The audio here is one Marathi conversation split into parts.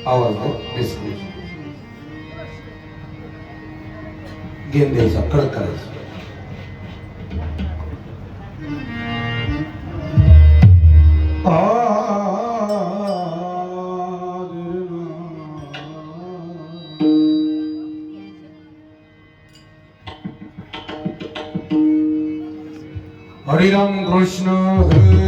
आवाज गेम द्यायचा कडक करायचा हरे राम कृष्ण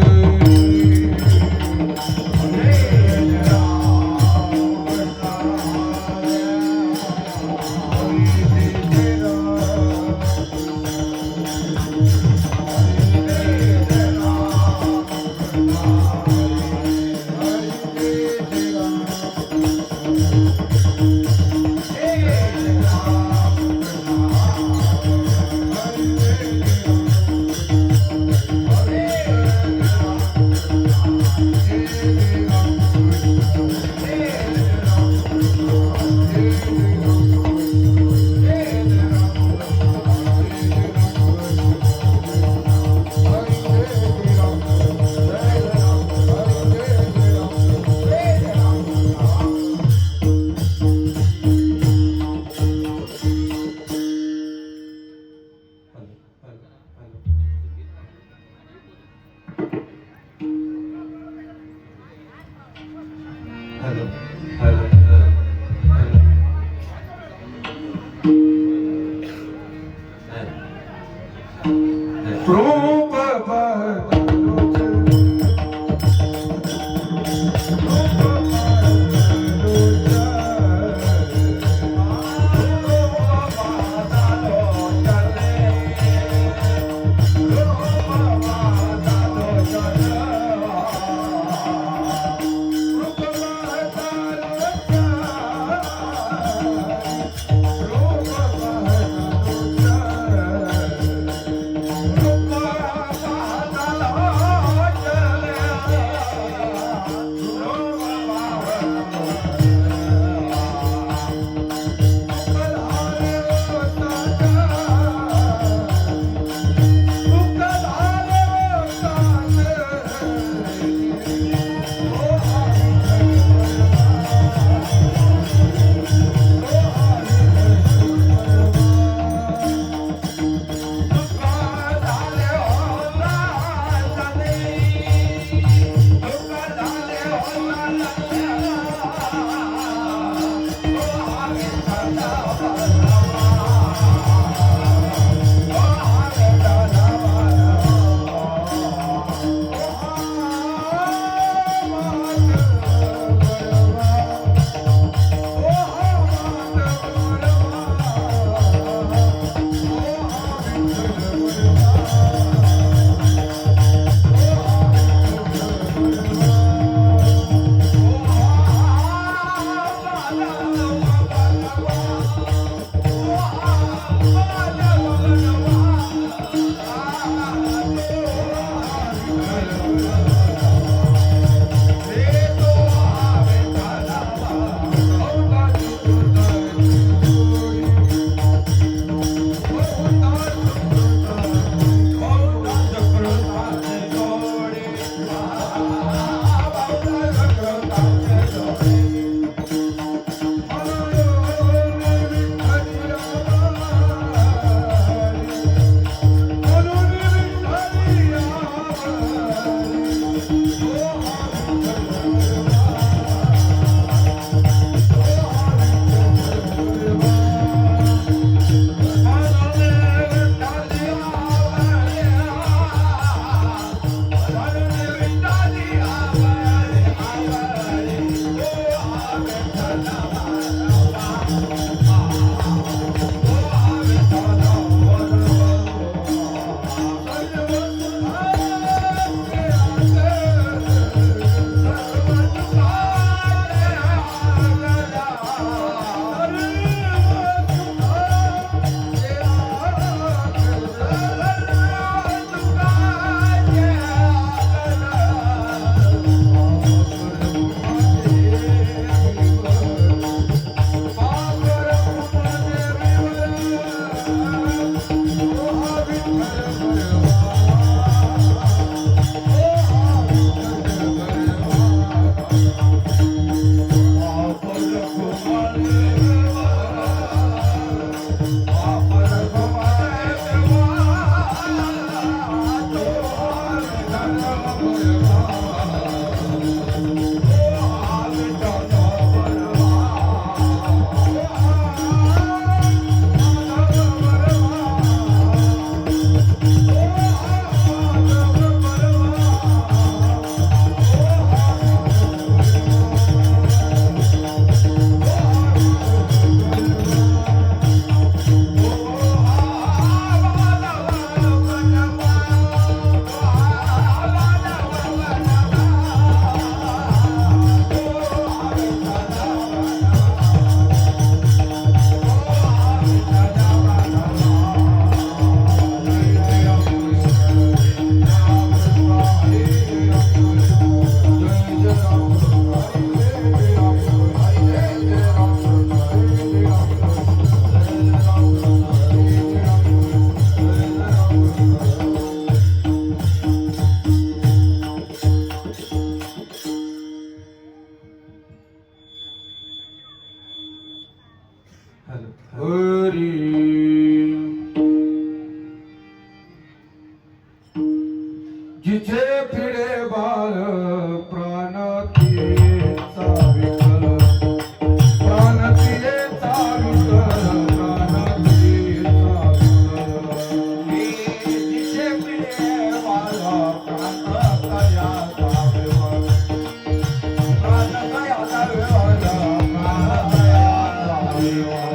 हरी जिचे फिरे बाळ प्राण तिचा विठ्ठल प्राण तिचा विठ्ठल प्राण तिचा विठ्ठल जिचे फिरे बाळ प्राण तयाचा विठ्ठल प्राण तयाचा विठ्ठल प्राण तयाचा विठ्ठल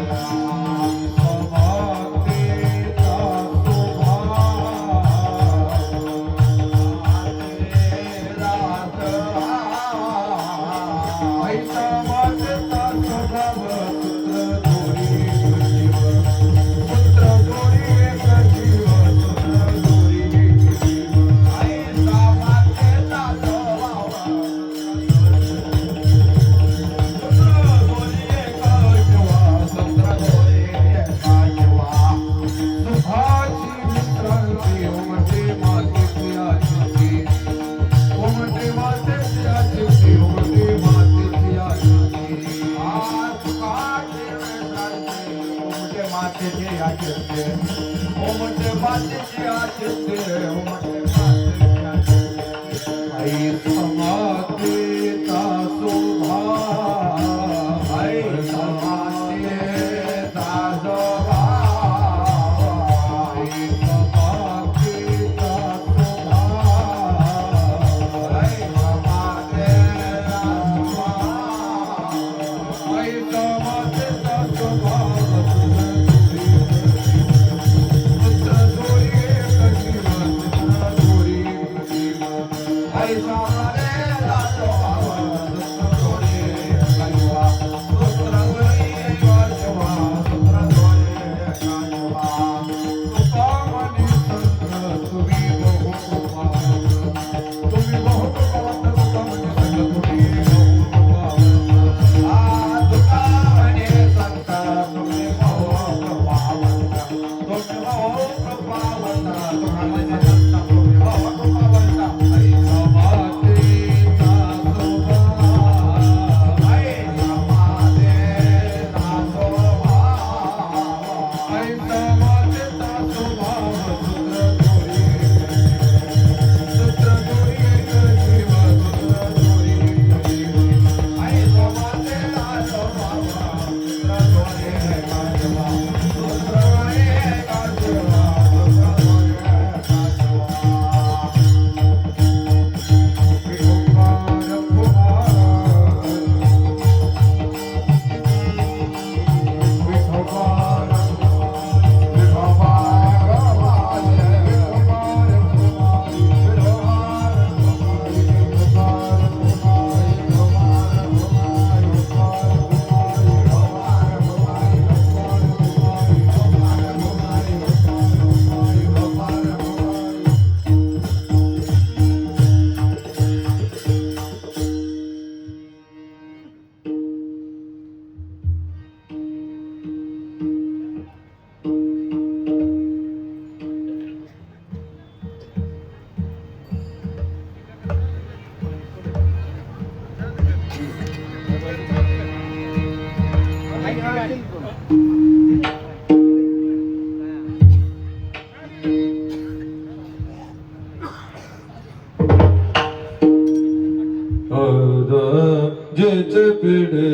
जिचे पिढे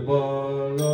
बाळा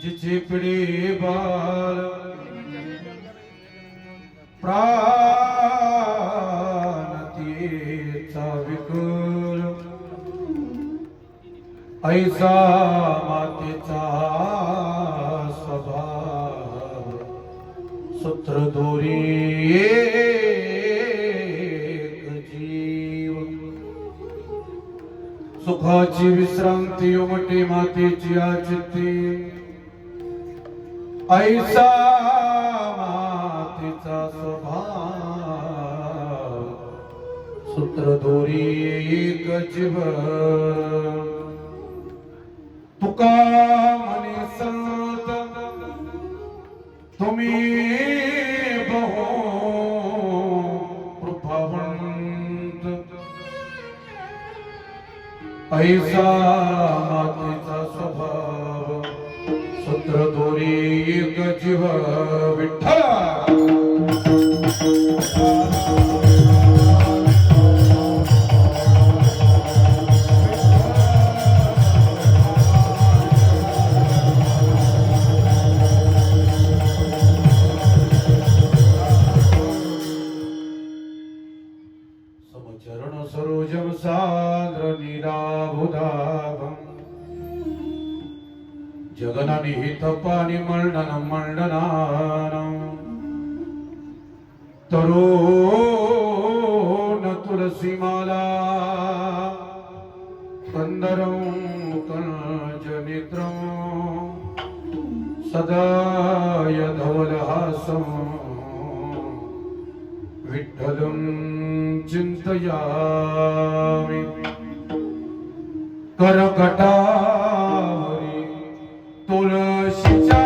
जिचे पिढे बाल प्राणतीचा विकुल ऐसा मातेचा स्वभाव सूत्रधोरी एक जीव सुखाची विश्रांती उमटे मातेची आचित्ती ऐसा मातेचा स्वभाव सूत्रधोरी एक जीव तुका म्हणे संत तुम्ही बहु कृपावंत ऐसा मातेचा स्वभाव सूत्रधोरी एक जीव विठ्ठला चरण सरोजम साद्र नीराभुधाभम जगननिहित पाणी मण्डनं मण्डनानं तरुण तुलसीमाला कंदरं कंजनेत्रं सदा यधवलहासं विठ्ठलं चिंतयामि करकटावरी तुळशीच्या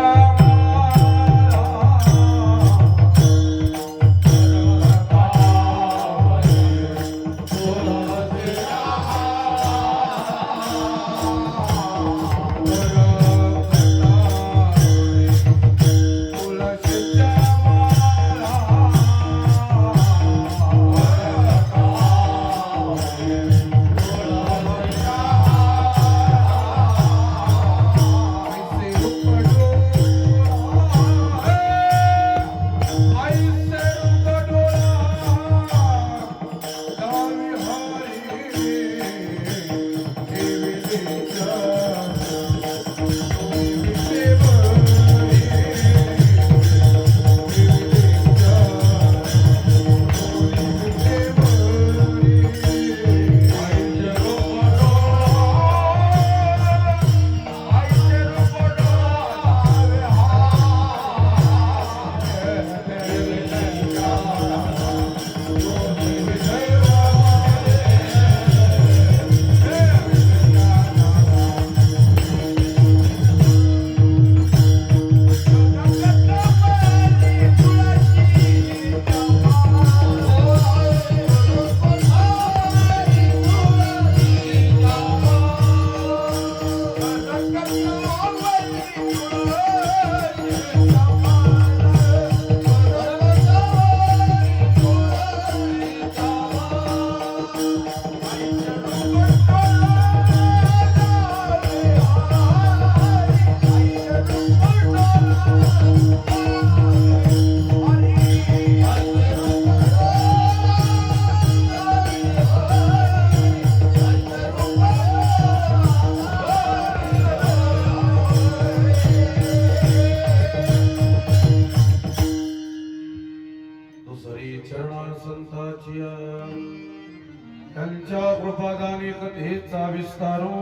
त्यांच्या कृपादानी कथेचा विस्तारो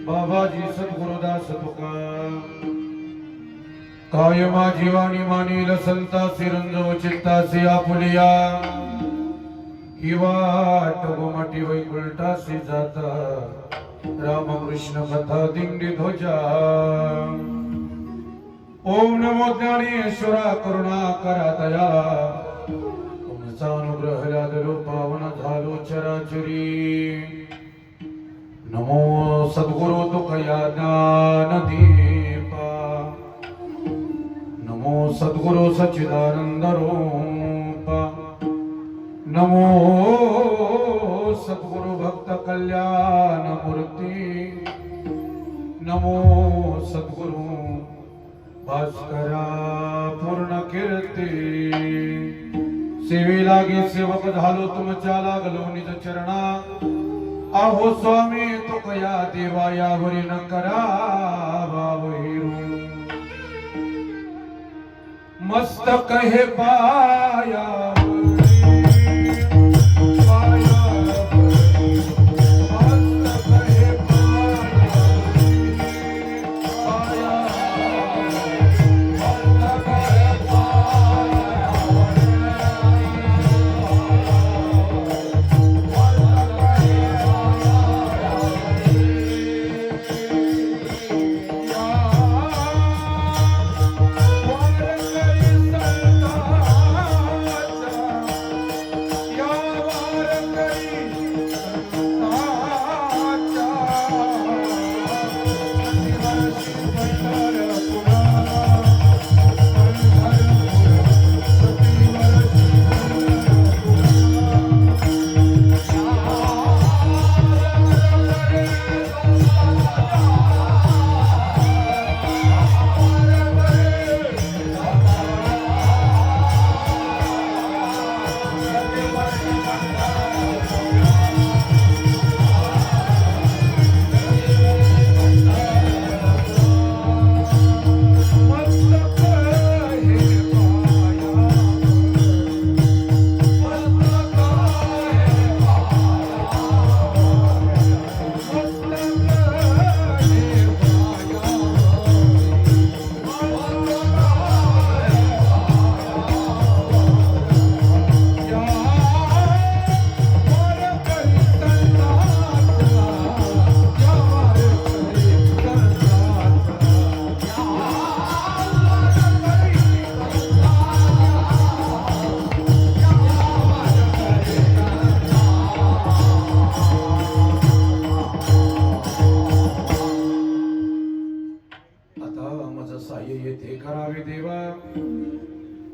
बाबाजी सद्गुरुदास तुका कायमा जीवानी मानील संतासी रंजव चित्तासी आपुलिया ही वाट गोमाटी वैकुंठासी जाता रामकृष्ण कथा दिंडी ध्वजा ओम नमो ज्ञानेश्वरा करुणा करा दया तुमचा अनुग्रह लादलो पावन झालो चराचरी नमो सद्गुरु तुकया ज्ञानदीपा नमो सद्गुरु सच्चिदानंद रूपा नमो सद्गुरु भक्त कल्याण मूर्ती नमो सद्गुरु भास्करा पूर्ण कीर्ती सेवे लागे सेवक झालो तुमच्या लागलो निज चरणा आहो स्वामी तुकया देवा यावरी न करावा वैरू मस्तक हे पाया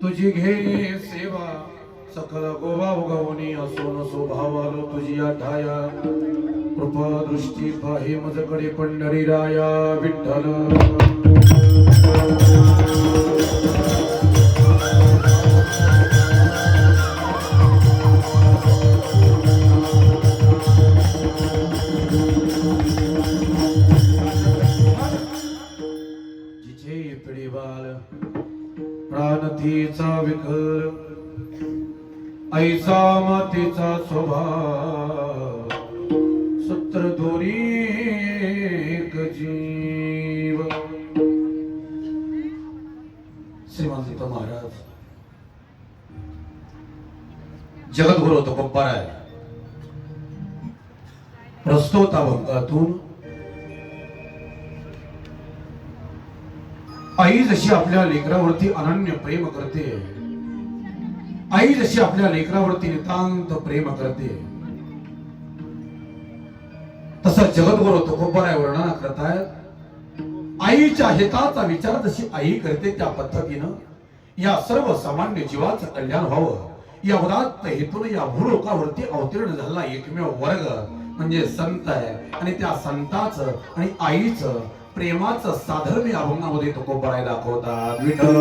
तुझी घे सेवा सकल गोवा उगवणी असो नसो भावालो तुझी आठाया कृपा दृष्टी पाहे मजकडे पंढरी राया विठ्ठल जिचे पिढी बाल प्राणतीचा विकर ऐसा मातीचा स्वभाव सूत्र दोरी एक जीव. श्रीमान सीता महाराज जगद्गुरु तुकोबाराय प्रस्तोताभंगातून आई जशी आपल्या लेकरावरती अनन्य प्रेम करते, आई जशी आपल्या लेकरावरती नितांत प्रेम करते, तसा जगद्गुरु तुकोबाराय वर्णन करतायत. आईच्या हिताचा विचार जशी आई करते त्या पद्धतीनं या सर्व सामान्य जीवाचं कल्याण व्हावं या उदात्त हेतून या भूलोकावरती अवतीर्ण झालेला एकमेव वर्ग म्हणजे संत आहे. आणि त्या संताचं आणि आईचं प्रेमाचं साधर्म या अभंगामध्ये तुकोबाराय दाखवतात. विठ्ठल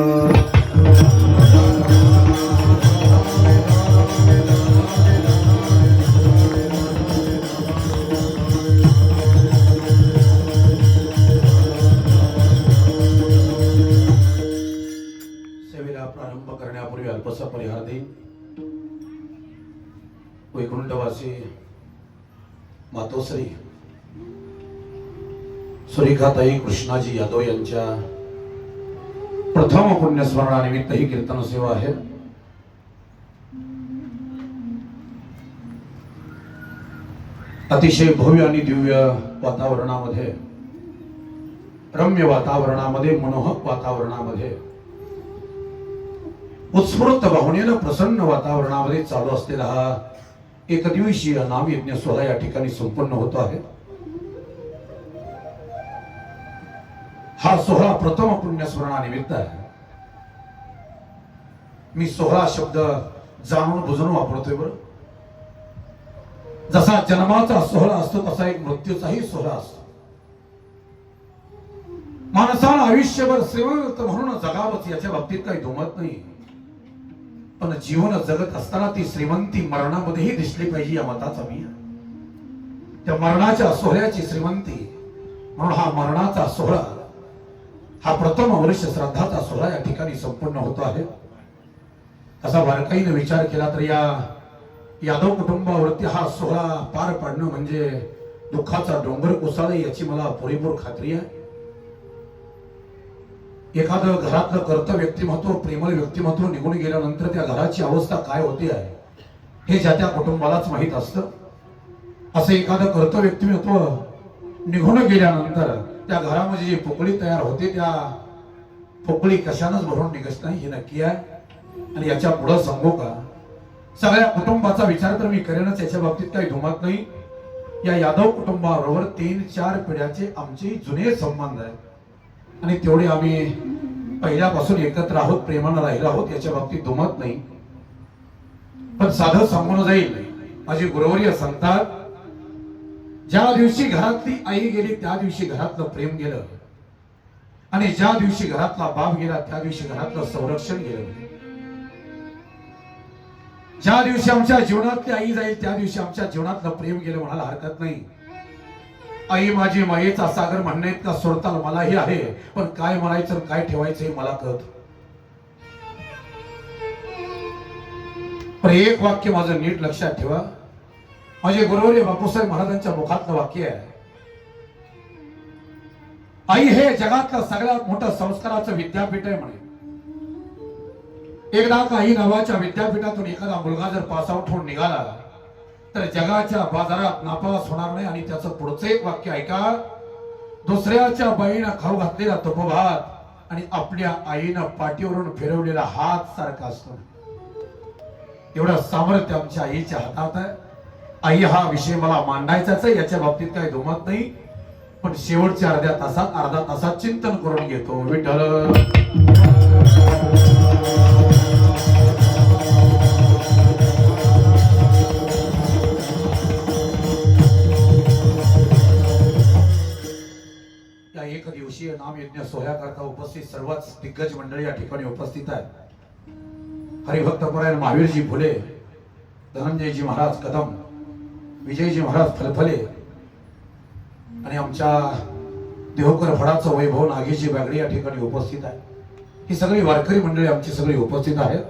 सेवेला प्रारंभ करण्यापूर्वी अल्पसा परिहार देईन. वैकुंठवासी मातोश्री सुरेखाताई कृष्णाजी यादव यांच्या प्रथम पुण्यस्मरणानिमित्त ही कीर्तन सेवा आहे. अतिशय भव्य आणि दिव्य वातावरणामध्ये, रम्य वातावरणामध्ये, मनोहक वातावरणामध्ये, उत्स्फूर्त भावनेनं प्रसन्न वातावरणामध्ये चालू असलेला हा एकदिवसीय नामयज्ञ सोहळा या ठिकाणी संपन्न होतो आहे. हा सोहळा प्रथम पुण्यस्मरणानिमित्त आहे. मी सोहळा शब्द जाणून बुजून वापरतोय बरं. जसा जन्माचा सोहळा असतो तसा एक मृत्यूचाही सोहळा असतो. माणसाला आयुष्यभर श्रीमंत म्हणून जगावंच याच्या बाबतीत काही दुमत नाही, पण जीवन जगत असताना ती श्रीमंती मरणामध्येही दिसली पाहिजे या मताचा मी. त्या मरणाच्या सोहळ्याची श्रीमंती म्हणून हा मरणाचा सोहळा, हा प्रथम वर्ष श्राद्धाचा सोहळा या ठिकाणी संपन्न होतो आहे. असा बारकाईने विचार केला तर या यादव कुटुंबावरती हा सोहळा पार पाडणं म्हणजे दुःखाचा डोंगर कोसळणे याची मला पुरेपूर खात्री आहे. एखादं घरातलं कर्तव्य व्यक्तिमत्व, प्रेमळ व्यक्तिमत्व निघून गेल्यानंतर त्या घराची अवस्था काय होते आहे हे ज्या त्या कुटुंबालाच माहीत असतं. असं एखादं कर्तव्य व्यक्तिमत्व निघून गेल्यानंतर त्या घरामध्ये जी पोकळी तयार होते त्या पोकळी कशानंच भरून निघत नाही हे नक्की आहे. आणि याच्या पुढे सांगू का, सगळ्या कुटुंबाचा विचार तर मी करेनच, याच्या बाबतीत काही दुमत नाही. या यादव कुटुंबाबरोबर 3-4 पिढ्याचे आमचे जुने संबंध आहेत आणि तेवढे आम्ही पहिल्यापासून एकत्र आहोत, प्रेमानं राहिलो आहोत, याच्या बाबतीत दुमत नाही. पण साधं सांगून जाईल, माझी गुरुवर्य सांगतात, ज्या दिवशी घरातली आई गेली त्या दिवशी घरातलं प्रेम गेलं आणि ज्या दिवशी घरातला बाप गेला त्या दिवशी घरातलं संरक्षण गेलं. ज्या दिवशी आमच्या जीवनातली आई जाईल त्या दिवशी आमच्या जीवनातलं प्रेम गेलं म्हणायला हरकत नाही. आई माझी मायेचा सागर म्हणणे का सोडताल मलाही आहे, पण काय म्हणायचं काय ठेवायचं हे मला कळत. पण एक वाक्य माझं नीट लक्षात ठेवा, माझे गुरुवर्य बापूसाहेब महाराजांच्या मुखातलं वाक्य आहे, आई हे जगातलं सगळ्यात मोठं संस्काराचं विद्यापीठ आहे म्हणे. एकदा काही नावाच्या विद्यापीठातून एखादा मुलगा जर पासआउट होऊन निघाला तर जगाच्या बाजारात नापास होणार नाही. आणि त्याचं पुढचं एक वाक्य ऐका, दुसऱ्याच्या बाईनं खाऊ घातलेला तुपभात आणि आपल्या आईनं पाठीवरून फिरवलेला हात सारखा असतो. एवढं सामर्थ्य आमच्या आईच्या हातात आहे. आई हा विषय मला मांडायचाच आहे, याच्या बाबतीत काही दुमत नाही. पण शेवटच्या अर्धा तासात चिंतन करून घेतो. विठ्ठल या एक दिवसीय नामयज्ञ सोहळ्याकरता उपस्थित सर्वच दिग्गज मंडळी या ठिकाणी उपस्थित आहेत. हरिभक्तपरायण महावीरजी फुले, धनंजयजी महाराज कदम, विजयजी महाराज फलफले आणि आमच्या देवकर फडाचं वैभव नागेशजी बागडे या ठिकाणी उपस्थित आहे. ही सगळी वारकरी मंडळी आमची सगळी उपस्थित आहेत.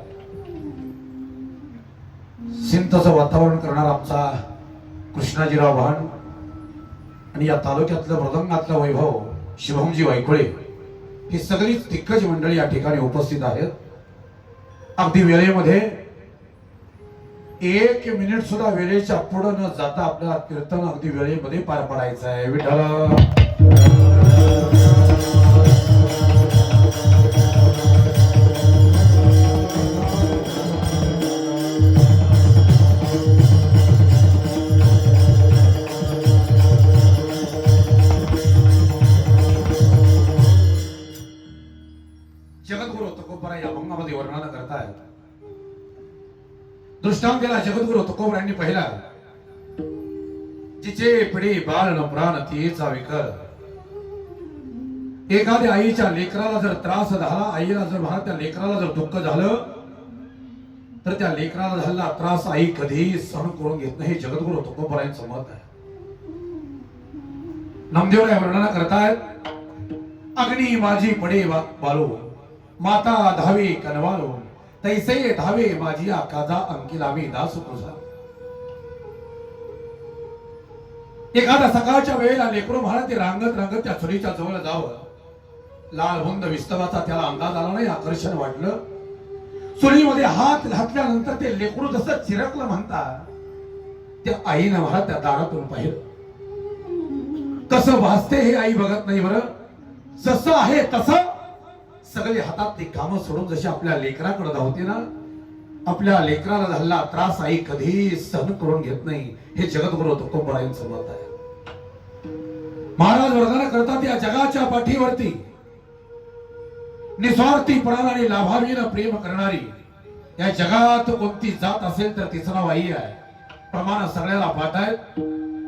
सिंतचं वातावरण करणारा आमचा कृष्णाजीराव भान आणि या तालुक्यातलं मृदंगातलं वैभव शिवमजी वायकुळे, ही सगळी दिग्गज मंडळी या ठिकाणी उपस्थित आहेत. अगदी वेळेमध्ये 1 मिनिट सुद्धा वेळेच्या पुढे न जाता आपल्याला कीर्तन अगदी वेळेमध्ये पार पडायचं आहे. विठ्ठल जगद्गुरु तुकोबरा या भंगामध्ये वर्णन करतायत. दृष्टांत दिला जगद्गुरु तुकोबरांनी पहिला, जिचे पिढी बाळ न प्राण तिचा विकर. एखाद्या आईच्या लेकराला जर त्रास झाला, आईला जर म्हणा त्या लेकराला जर दुःख झालं तर त्या लेकराला झालेला त्रास आई कधीही सहन करून घेत नाही. जगद्गुरु तुकोबरांचं मत आहे. नामदेवराय वर्णन करतायत, अग्नी माझी पडे बालो, माता धावे कनवालो, तैसे धावे माझी काजा अंकिलावी दास तुझा. एखादा सकाळच्या वेळेला लेकरू महाराज ते रांगत रांगत त्या चुलीच्या जवळ जावं. लाल बुंद विस्तवाचा त्याला अंदाज आला नाही, आकर्षण वाटलं. चुलीमध्ये हात घातल्यानंतर ते लेकरू जसं चिरकलं म्हणतात, त्या आईनं महाराज त्या दारातून पाहिलं. कसं भासते हे आई बघत नाही बरं. जसं आहे तसं सगळे हातात ते काम सोडून जशी आपल्या लेकराकडे धावते ना, आपल्या लेकराला झालेला त्रास आई कधी सहन करून घेत नाही. हे जगद्गुरु तुकोबरायांचं मत आहे. महाराज वर्णन करतात, या जगाच्या पाठीवरती निस्वार्थीपणाने आणि लाभावीनं प्रेम करणारी या जगात कोणती जात असेल तर तिचं नाव आई आहे. प्रमाण सगळ्याला पाठ आहे,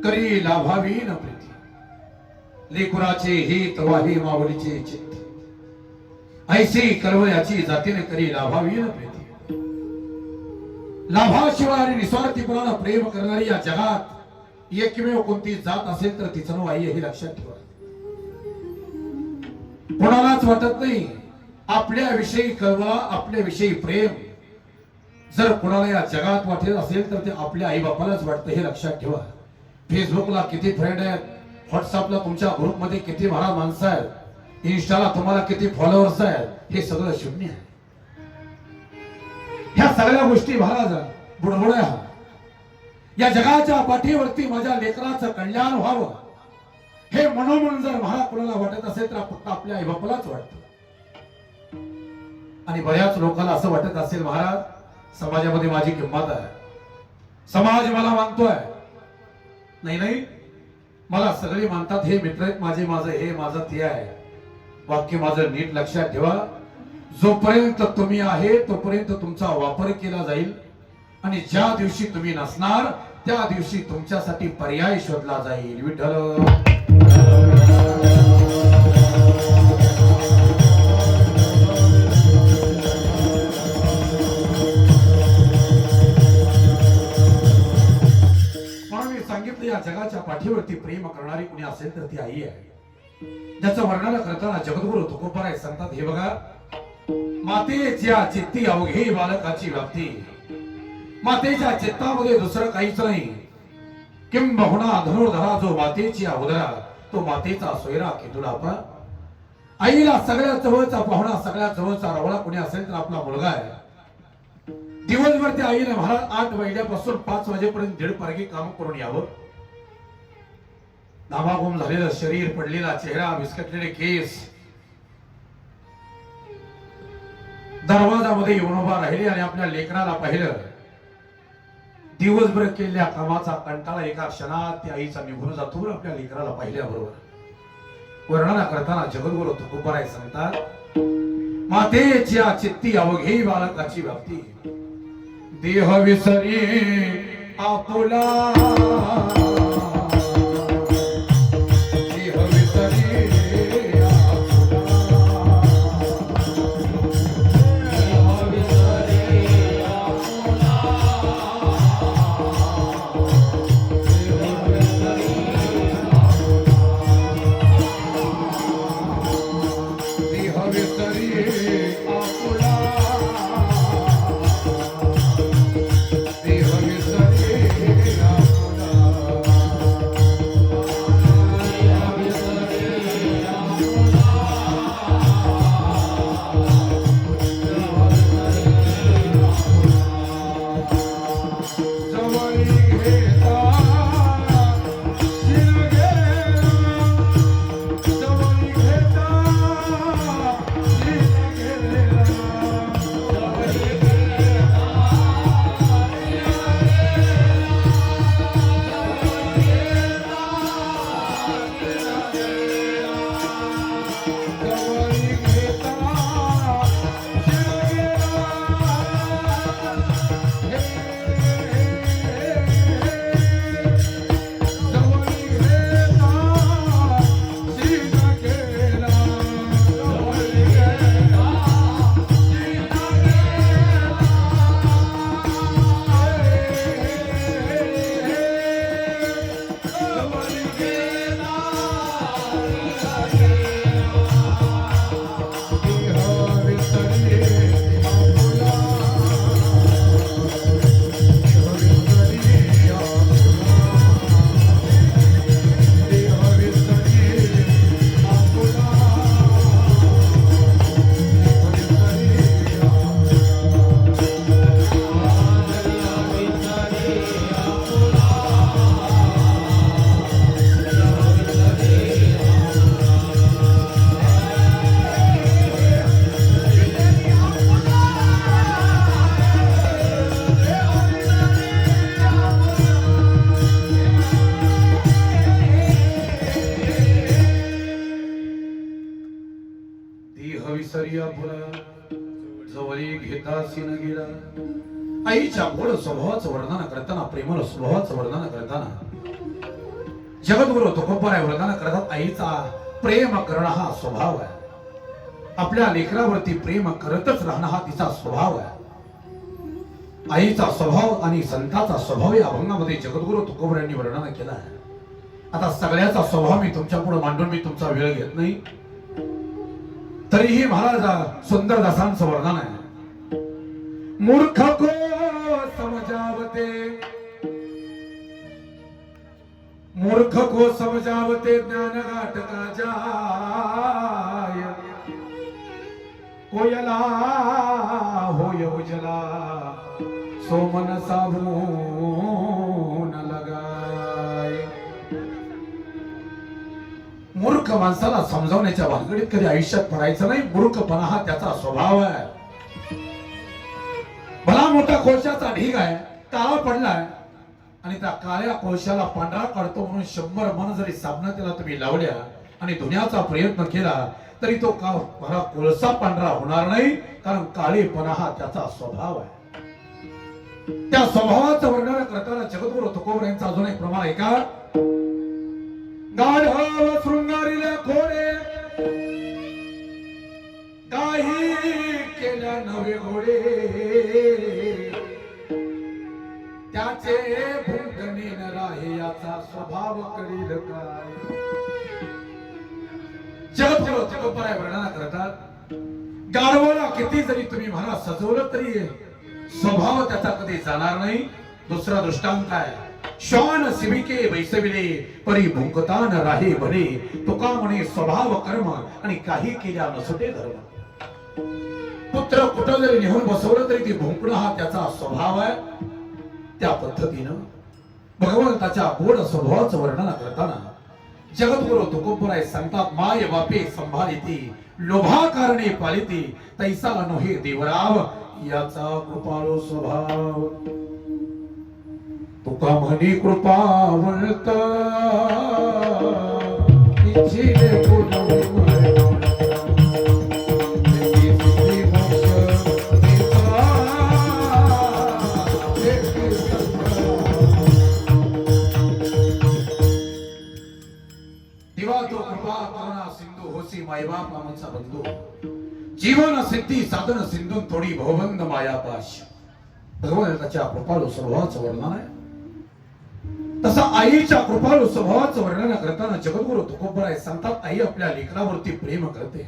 करी लाभावीन प्रीती. लेकुराचे हित वाहे माऊलीचे चित्त ऐसी कळवळ्याची जातीने करी लाभावी न प्रीती लाभाशिवाय आणि निस्वार्थीपणाने प्रेम करणारी या जगात एकमेव कोणती जात असेल तर तिचं नाव आई हे लक्षात ठेवा. कोणालाच वाटत नाही आपल्याविषयी कळवळा आपल्याविषयी प्रेम जर कोणाला या जगात वाटत असेल तर ते आपल्या आई बापालाच वाटतं हे लक्षात ठेवा. फेसबुकला किती फ्रेंड आहेत, व्हॉट्सअपला तुमच्या ग्रुपमध्ये किती महाराज माणसं आहेत, इन्स्टाला तुम्हाला किती फॉलोअर्स आहेत, हे सगळं शून्य आहे. ह्या सगळ्या गोष्टी महाराज बुडबुड्या. या जगाच्या पाठीवरती माझ्या लेकराचं कल्याण व्हावं हे मनोमन जर महाराज कोणाला वाटत असेल तर फक्त आपल्या आई बापालाच वाटतं. आणि बऱ्याच लोकांना असं वाटत असेल महाराज समाजामध्ये माझी किंमत आहे, समाज मला मानतोय. नाही नाही, मला सगळे मानतात, हे मित्र आहेत माझे, माझं हे माझं ते आहे. वाक्य माझं नीट लक्षात ठेवा. जोपर्यंत तुम्ही आहे तोपर्यंत तुमचा वापर केला जाईल आणि ज्या दिवशी तुम्ही नसणार त्या दिवशी तुमच्यासाठी पर्याय शोधला जाईल. विठ्ठल या जगाच्या पाठीवरती प्रेम करणारी कोणी असेल तर ती आई आहे. ज्याचं वर्णन करताना जगद्गुरु तुकोबाराय सांगतात, हे बघा, मातेच्या चित्ती अवघे बालकाची व्याप्ती. मातेच्या चित्तामध्ये दुसरं काहीच नाही. किंबहुना धनुर्धरा जो मातेची उदरा तो मातेचा सोयरा केतुलापा. आईला सगळ्यात जवळचा पाहुणा सगळ्यात जवळचा रवळा कोणी असेल तर आपला मुलगा आहे. दिवसभर त्या आईने महाराज 8 वाजल्यापासून 5 वाजेपर्यंत दीड पारगी काम करून यावं. नामागुम झालेलं शरीर, पडलेला चेहरा, विस्कटलेले केस, दरवाजामध्ये येऊन उभा राहिले आणि आपल्या लेकराला पाहिलं. दिवसभर केलेल्या कामाचा कंटाळा एका क्षणात त्या आईचा निघून जातो. आपल्या लेकराला पाहिल्याबरोबर वर्णना करताना जगद्गुरु तुकोबाराय सांगतात, मातेच्या चित्ती अवघे बालकाची व्याप्ती. देह विसरी आपुला आईच्या गोड स्वभावाचं वर्णन करताना, प्रेमळ स्वभावाचं वर्णन करताना जगद्गुरु तुकोबराय वर्णन करतात आईचा प्रेम करणं हा स्वभाव आहे. आपल्या लेकरावरती प्रेम करतच राहणं हा तिचा स्वभाव आहे. आईचा स्वभाव आणि संताचा स्वभाव या अभंगामध्ये जगद्गुरु तुकोबरायांनी वर्णन केला आहे. आता सगळ्याचा स्वभाव मी तुमच्या पुढे मांडून मी तुमचा वेळ घेत नाही. तरीही महाराज सुंदरदासांचं वर्णन आहे. मूर्ख को समजावते, मूर्ख को समजावते ज्ञान घाट का जाय, कोयला होय उजला सोमन साबून लगाय. मूर्ख माणसाला समजावण्याच्या भानगडीत कधी आयुष्यात पडायचं नाही. मूर्खपणा हा त्याचा स्वभाव आहे. भला मोठा कोळशाचा ढीग आहे, काळा पडलाय आणि त्या काळ्या कोळशाला पांढरा काढतो म्हणून 100 मन जरी साबणा त्याला तुम्ही लावल्या आणि धुण्याचा प्रयत्न केला तरी तो भला कोळसा पांढरा होणार नाही, कारण काळेपणा हा त्याचा स्वभाव आहे. त्या स्वभावाचं वर्णन करताना जगद्गुरु तुकोबरायांचा अजून एक प्रमाण आहे का. गाढव शृंगारीला खोडे काही केल्या नवे घोडे, त्याचे भुंगणी न राहे याचा स्वभाव करील काय. जगद्गुरु तुकोबराय वर्णन करतात गाढवाला किती जरी तुम्ही म्हणा सजवलं तरी स्वभाव त्याचा कधी जाणार नाही. दुसरा दृष्टांत आहे. श्वान सिविके बैसविले परी भुंकता न राहे बरे, तुका म्हणे स्वभाव कर्म आणि काही केल्या नसते धर्म. पुत्र कुठं जरी निहून बसवलं तरी ती भुंकणं हा त्याचा स्वभाव आहे. त्या पद्धतीनं भगवंताच्या गोड स्वभावाचं वर्णन करताना जगद्गुरु तुकोबराय सांगतात माय बापे संभाळिती, लोभा कारणे पालिती, तैसा नोहे देवराव याचा कृपाळू स्वभाव. तुका म्हणी कृपावंत इच्छिले दिवा तो कृपा करुणा सिंधू होसी मायबाप नामाचा बंधू, जीवन सिद्धी साधन सिंधून थोडी भवबंध मायापाश. भगवंताच्या कृपाळू स्वभावाचं वर्णन आहे. तसा आईच्या कृपाळू स्वभावाचं वर्णन करताना जगद्गुरु तुकोबराय सांगतात आई आपल्या लेकरावरती प्रेम करते.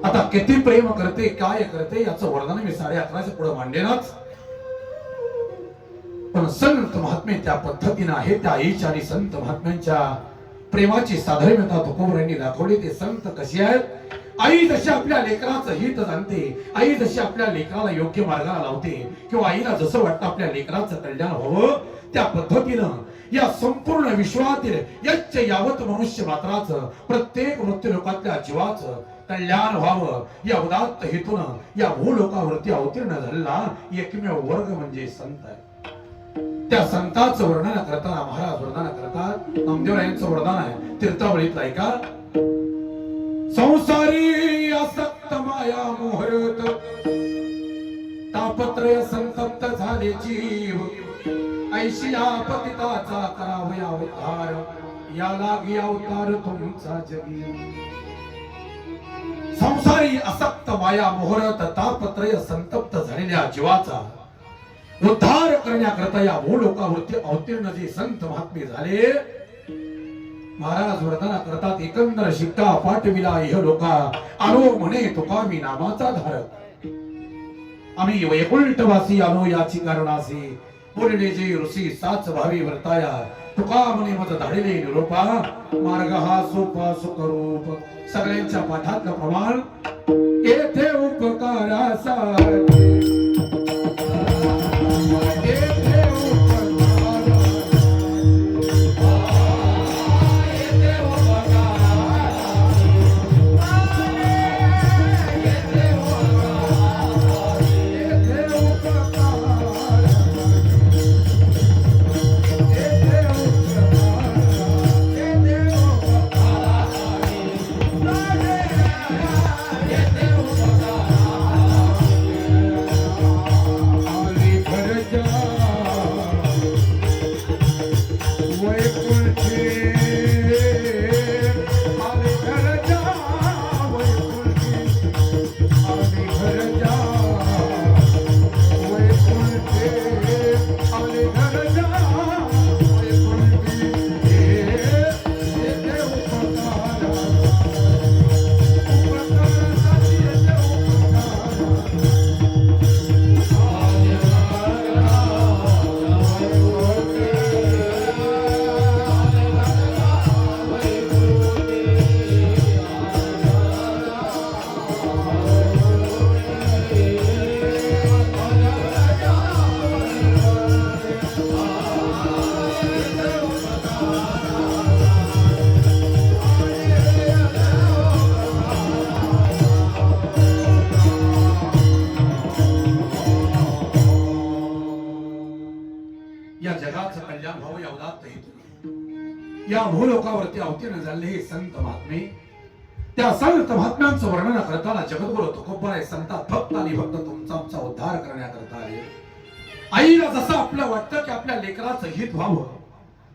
आता किती प्रेम करते काय करते याचं वर्णन मी 11:30 पुढे मांडेनच. पण संत महात्मे त्या पद्धतीने आहे. त्या आईच्या आणि संत महात्म्यांच्या प्रेमाची साधर्म्यता तुकोबरायांनी दाखवली. ते संत कसे आहेत. आई जशी आपल्या लेकराचं हित जाणते, आई जशी आपल्या लेकराला योग्य मार्गाला लावते किंवा आईला जसं वाटतं आपल्या लेकराचं कल्याण व्हावं त्या पद्धतीनं या संपूर्ण विश्वातील यच्च यावत मनुष्य मात्राचं प्रत्येक मृत्यू लोकातल्या जीवाचं कल्याण व्हावं या उदात्त हेतून या भूलोकावरती अवतीर्ण झालेला एकमेव वर्ग म्हणजे संत आहे. त्या संतांचं वर्णन करताना महाराज वर्णन करतात. नामदेवरायांचं वर्णन आहे तीर्थावळीतलं ऐका. संसारी आसक्त माया मोहरत, तापत्रय संतप्त झाले जीव, ऐशी आपतिताचा करावया उद्धार, या लागी अवतार तुमचा जगी. संसारी आसक्त माया मोहरत, तापत्रय संतप्त झालेल्या जीवाचा उद्धार करण्याकरता या भूलोकावरती अवतीर्ण जे संत महात्मे झाले. महाराज वर्णना करतात एकंदर शिक्का पाठविला इह लोका, आलो म्हणे तुका मी नामाचा धारक. आम्ही वैकुंठवासी आलो याची कारणासी, बोलले जे ऋषी साच भावी वर्ताया, तुका म्हणे मज धाडिले निरोपा, मार्ग हा सोपा सुखरूप. सगळ्यांच्या पाठातलं प्रमाण येथे उपकारासाठी या भूलोकावरती अवतीर्ण झाले हे संत महात्मे. त्या संत महात्म्यांचं वर्णन करताना जगद्गुरु तुकोबाराय संतात फक्त आणि फक्त तुमचा आमचा उद्धार करण्याकरता आले. आईला जसं आपलं वाटतं की आपल्या लेकराचं हित व्हावं,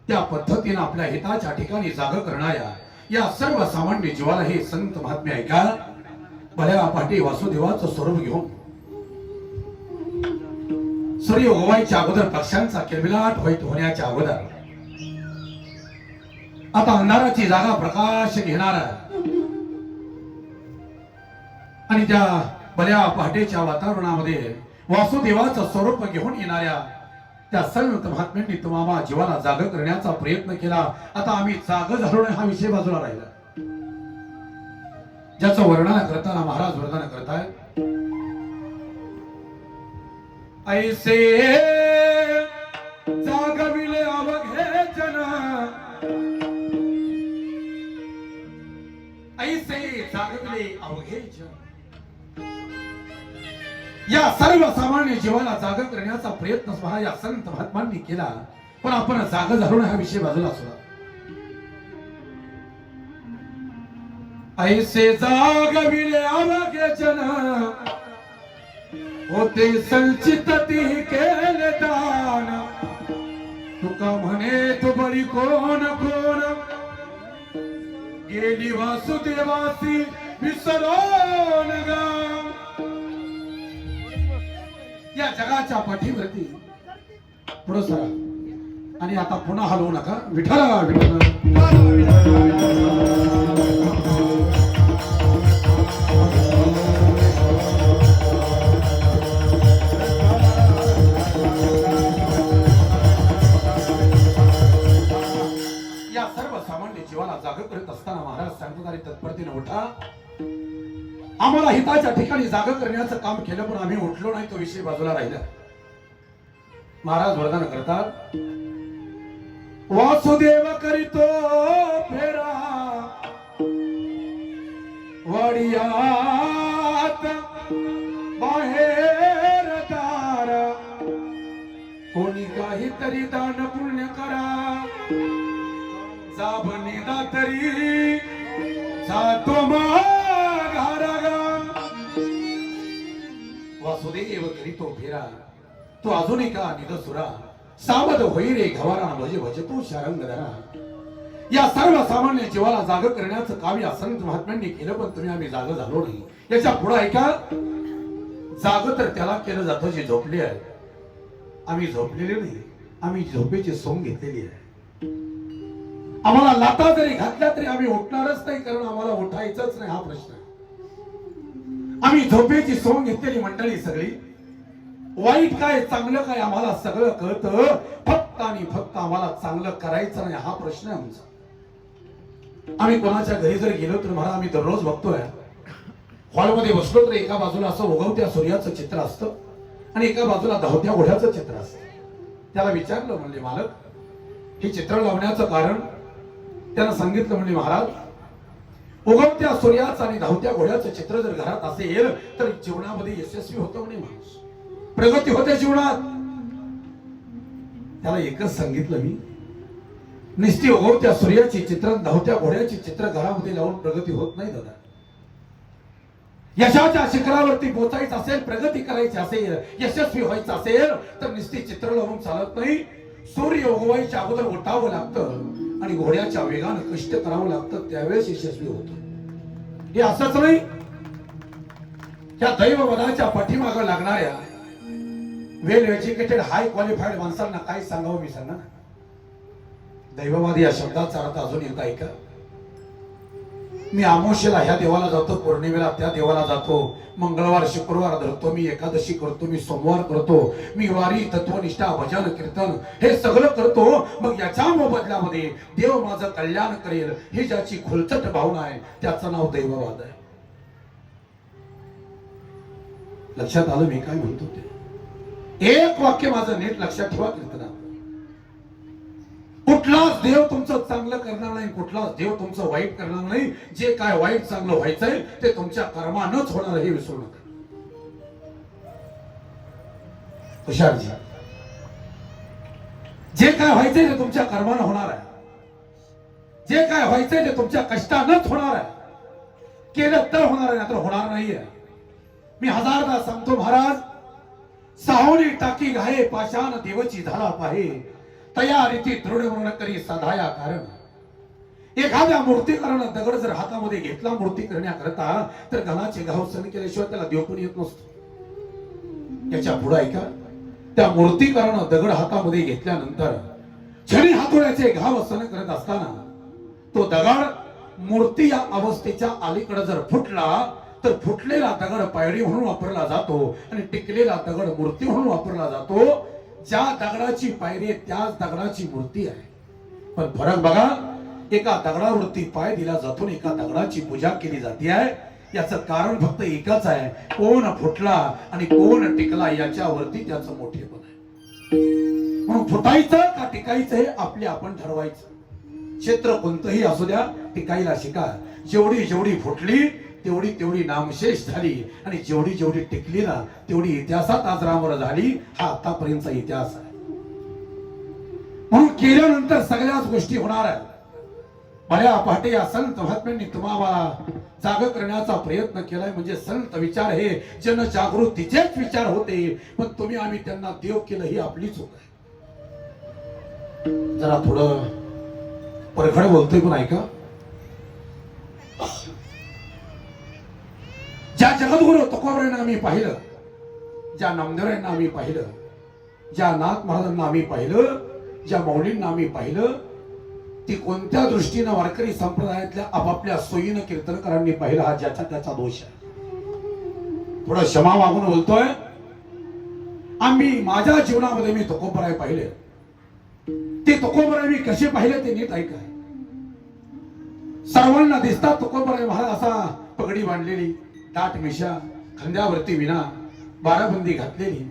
त्या पद्धतीने आपल्या हिताच्या ठिकाणी जाग करणाऱ्या या सर्व सामान्य जीवाला हे संत महात्मे ऐका. भल्या पाठी वासुदेवाचं स्वरूप घेऊन सूर्य उगवायच्या अगोदर पक्ष्यांचा किलबिलाट होण्याच्या अगोदर आता अंधाराची जागा प्रकाश घेणारा आणि त्या भल्या पहाटेच्या वातावरणामध्ये वासुदेवाचं स्वरूप घेऊन येणाऱ्या त्या सर्व महात्म्यांनी तुम्हाला जीवाला जाग करण्याचा प्रयत्न केला. आता आम्ही जाग झालो नाही हा विषय बाजूला राहिला. ज्याचं वर्णन करताना महाराज वर्णन करतायत. ऐसे जागविले अवघे जन, ऐसे जागविले अवघे जन. या सर्व सामान्य जीवाला जाग करण्याचा प्रयत्न स्वतः या संत महात्मांनी केला. पण आपण जाग झालो नाही हा विषय बाजूला सोडा. ऐसे जागविले अवघे जन, होते संचित ती केले दान. तुका म्हणे तू बळी कोण कोण, गेली वासुदेवासी विसरून गा. या जगाच्या पाठीवरती पुढे सरा आणि आता पुन्हा हलवू नका. विठ्ठला विठ्ठला जीवाला जाग करत असताना महाराज सांगतात आणि तत्परतेने उठा. आम्हाला हिताच्या ठिकाणी जाग करण्याचं काम केलं पण आम्ही उठलो नाही, तो विषय बाजूला राहिला. महाराज वरदान करतात. वासुदेव करीतो फेरा वडियात बाहेर दार, कोणी काहीतरी दान पुण्य करा. जाबनेदा तरी जातो माघारागा. वासुदेव करीतो फेरा, तो अजून एका निदसुरा. सावध होई रे घवारा भजे भजतो शारंगधरा. या सर्व सामान्य जीवाला जाग करण्याचं काम या संत महात्म्यांनी केलं पण तुम्ही आम्ही जाग झालो नाही. याच्या पुढे ऐका. जाग तर त्याला केलं जातं जे झोपले आहे. आम्ही झोपलेले नाही, आम्ही झोपेची सोंग घेतलेली आहे. आम्हाला लाता जरी घातल्या तरी आम्ही उठणारच नाही, कारण आम्हाला उठायचंच नाही हा प्रश्न. आम्ही झोपेची सोंग घेतलेली मंडळी सगळी. वाईट काय चांगलं काय आम्हाला सगळं कळतं, फक्त आणि फक्त आम्हाला चांगलं करायचं नाही हा प्रश्न आहे आमचा. आम्ही कोणाच्या घरी जर गेलो तर महाराज आम्ही दररोज बघतोय हॉलमध्ये बसलो तर एका बाजूला असं उगवत्या सूर्याचं चित्र असतं आणि एका बाजूला धावत्या घोड्याचं चित्र असतं. त्याला विचारलं म्हणले मालक हे चित्र लावण्याचं कारण. त्यानं सांगितलं म्हणजे महाराज उगवत्या सूर्याचं आणि धावत्या घोड्याचं चित्र जर घरात असेल तर जीवनामध्ये यशस्वी होतं म्हणे माणूस, प्रगती होते जीवनात. त्याला एकच सांगितलं मी, निस्ती उगवत्या सूर्याची चित्र धावत्या घोड्याची चित्र घरामध्ये लावून प्रगती होत नाही दादा. यशाच्या शिखरावरती पोहोचायचं असेल, प्रगती करायची असेल, यशस्वी व्हायचं असेल तर निस्ती चित्र लावून चालत नाही. सूर्य उगवायच्या अगोदर उठावं लागतं आणि घोड्याच्या वेगानं कष्ट करावं लागतं, त्यावेळेस यशस्वी होतं. हे असंच नाही. त्या दैववनाच्या पाठीमागं लागणाऱ्या वेल एज्युकेटेड हाय क्वालिफाईड माणसांना काय सांगावं मी सांगा. दैववाद या शब्दाचा अर्थ अजून एकदा ऐका. मी अमावस्येला ह्या देवाला जातो, पौर्णिमेला त्या देवाला जातो, मंगळवार शुक्रवार धरतो, मी एकादशी करतो, मी सोमवार करतो, मी वारी तत्वनिष्ठा भजन कीर्तन हे सगळं करतो. मग याच्या मोबदल्यामध्ये देव माझं कल्याण करेल ही ज्याची खुलचट भावना आहे त्याचं नाव दैववाद आहे. लक्षात आलं मी काय म्हणतो ते. एक वाक्य माझं नीट लक्षात ठेवा कीर्तना. कुठलाच देव तुमचं चांगलं करणार नाही, कुठलाच देव तुमचं वाईट करणार नाही. जे काय वाईट चांगलं व्हायचंय ते तुमच्या कर्मानंच होणार हे विसरू नका. हुशारजी, जे काय व्हायचंय ते तुमच्या कर्मानं होणार आहे. जे काय व्हायचंय ते तुमच्या कष्टानच होणार आहे. केलं तर होणार आहे, नाहीतर होणार नाहीये. मी हजारदा सांगतो महाराज, सावली टाकी घाये पाषाण देवची झाला पाहे, तया रीती दृढ म्हणून करी साधाया कारण. एखाद्या मूर्तीकरणात दगड जर हातामध्ये घेतला मूर्ती करण्याकरता, तर घनाचे घाव सहन केल्याशिवाय त्याला देव पण येत नसतो. याच्या पुढे ऐका, त्या मूर्तीकरण दगड हातामध्ये घेतल्यानंतर छडी हातोड्याचे घाव सहन करत असताना तो दगड मूर्ती या अवस्थेच्या अलीकडे जर फुटला, तर फुटलेला दगड पायरी म्हणून वापरला जातो आणि टिकलेला दगड मूर्ती म्हणून वापरला जातो. ज्या दगडाची पायरी त्याच दगडाची मूर्ती आहे. पण फरक बघा, एका दगडावरती पाय दिला जातो, एका दगडाची पूजा केली जाते आहे. याचं कारण फक्त एकच आहे, कोण फुटला आणि कोण टिकला याच्यावरती त्याचं मोठेपण आहे. म्हणून फुटायचं का टिकायचं हे आपले आपण ठरवायचं. क्षेत्र कोणतंही असू द्या, टिकायला शिका. जेवढी जेवढी फुटली तेवढी तेवढी नामशेष झाली आणि जेवढी जेवढी टिकली ना तेवढी इतिहासात अजरामर झाली. हा आतापर्यंतचा इतिहास आहे. म्हणून केल्यानंतर सगळ्याच गोष्टी होणार आहेत. भल्या पहाटे या संत महात्म्यांनी तुम्हाला जाग करण्याचा प्रयत्न केलाय. म्हणजे संत विचार हे जनजागृतीचेच विचार होते, पण तुम्ही आम्ही त्यांना देव केलं ही आपली चूक आहे. जरा थोडं परखड बोलतोय पण ऐका. ज्या जगद्गुरु तुकोबरायांना आम्ही पाहिलं, ज्या नामदेवरायांना आम्ही पाहिलं, ज्या नाथ महाराजांना आम्ही पाहिलं, ज्या मौलींना आम्ही पाहिलं, ती कोणत्या दृष्टीनं वारकरी संप्रदायातल्या आपापल्या सोयीनं कीर्तनकारांनी पाहिलं हा ज्याचा त्याचा दोष आहे. थोडं क्षमा मागून बोलतोय. आम्ही माझ्या जीवनामध्ये मी तुकोबराय पाहिले. ते तुकोबराय मी कसे पाहिले ते नीट ऐका. सर्वांना दिसतात तुकोबराय महाराज असा पगडी बांधलेली, दाट मिशा, खांद्यावरती विना, बाराबंदी घातलेली,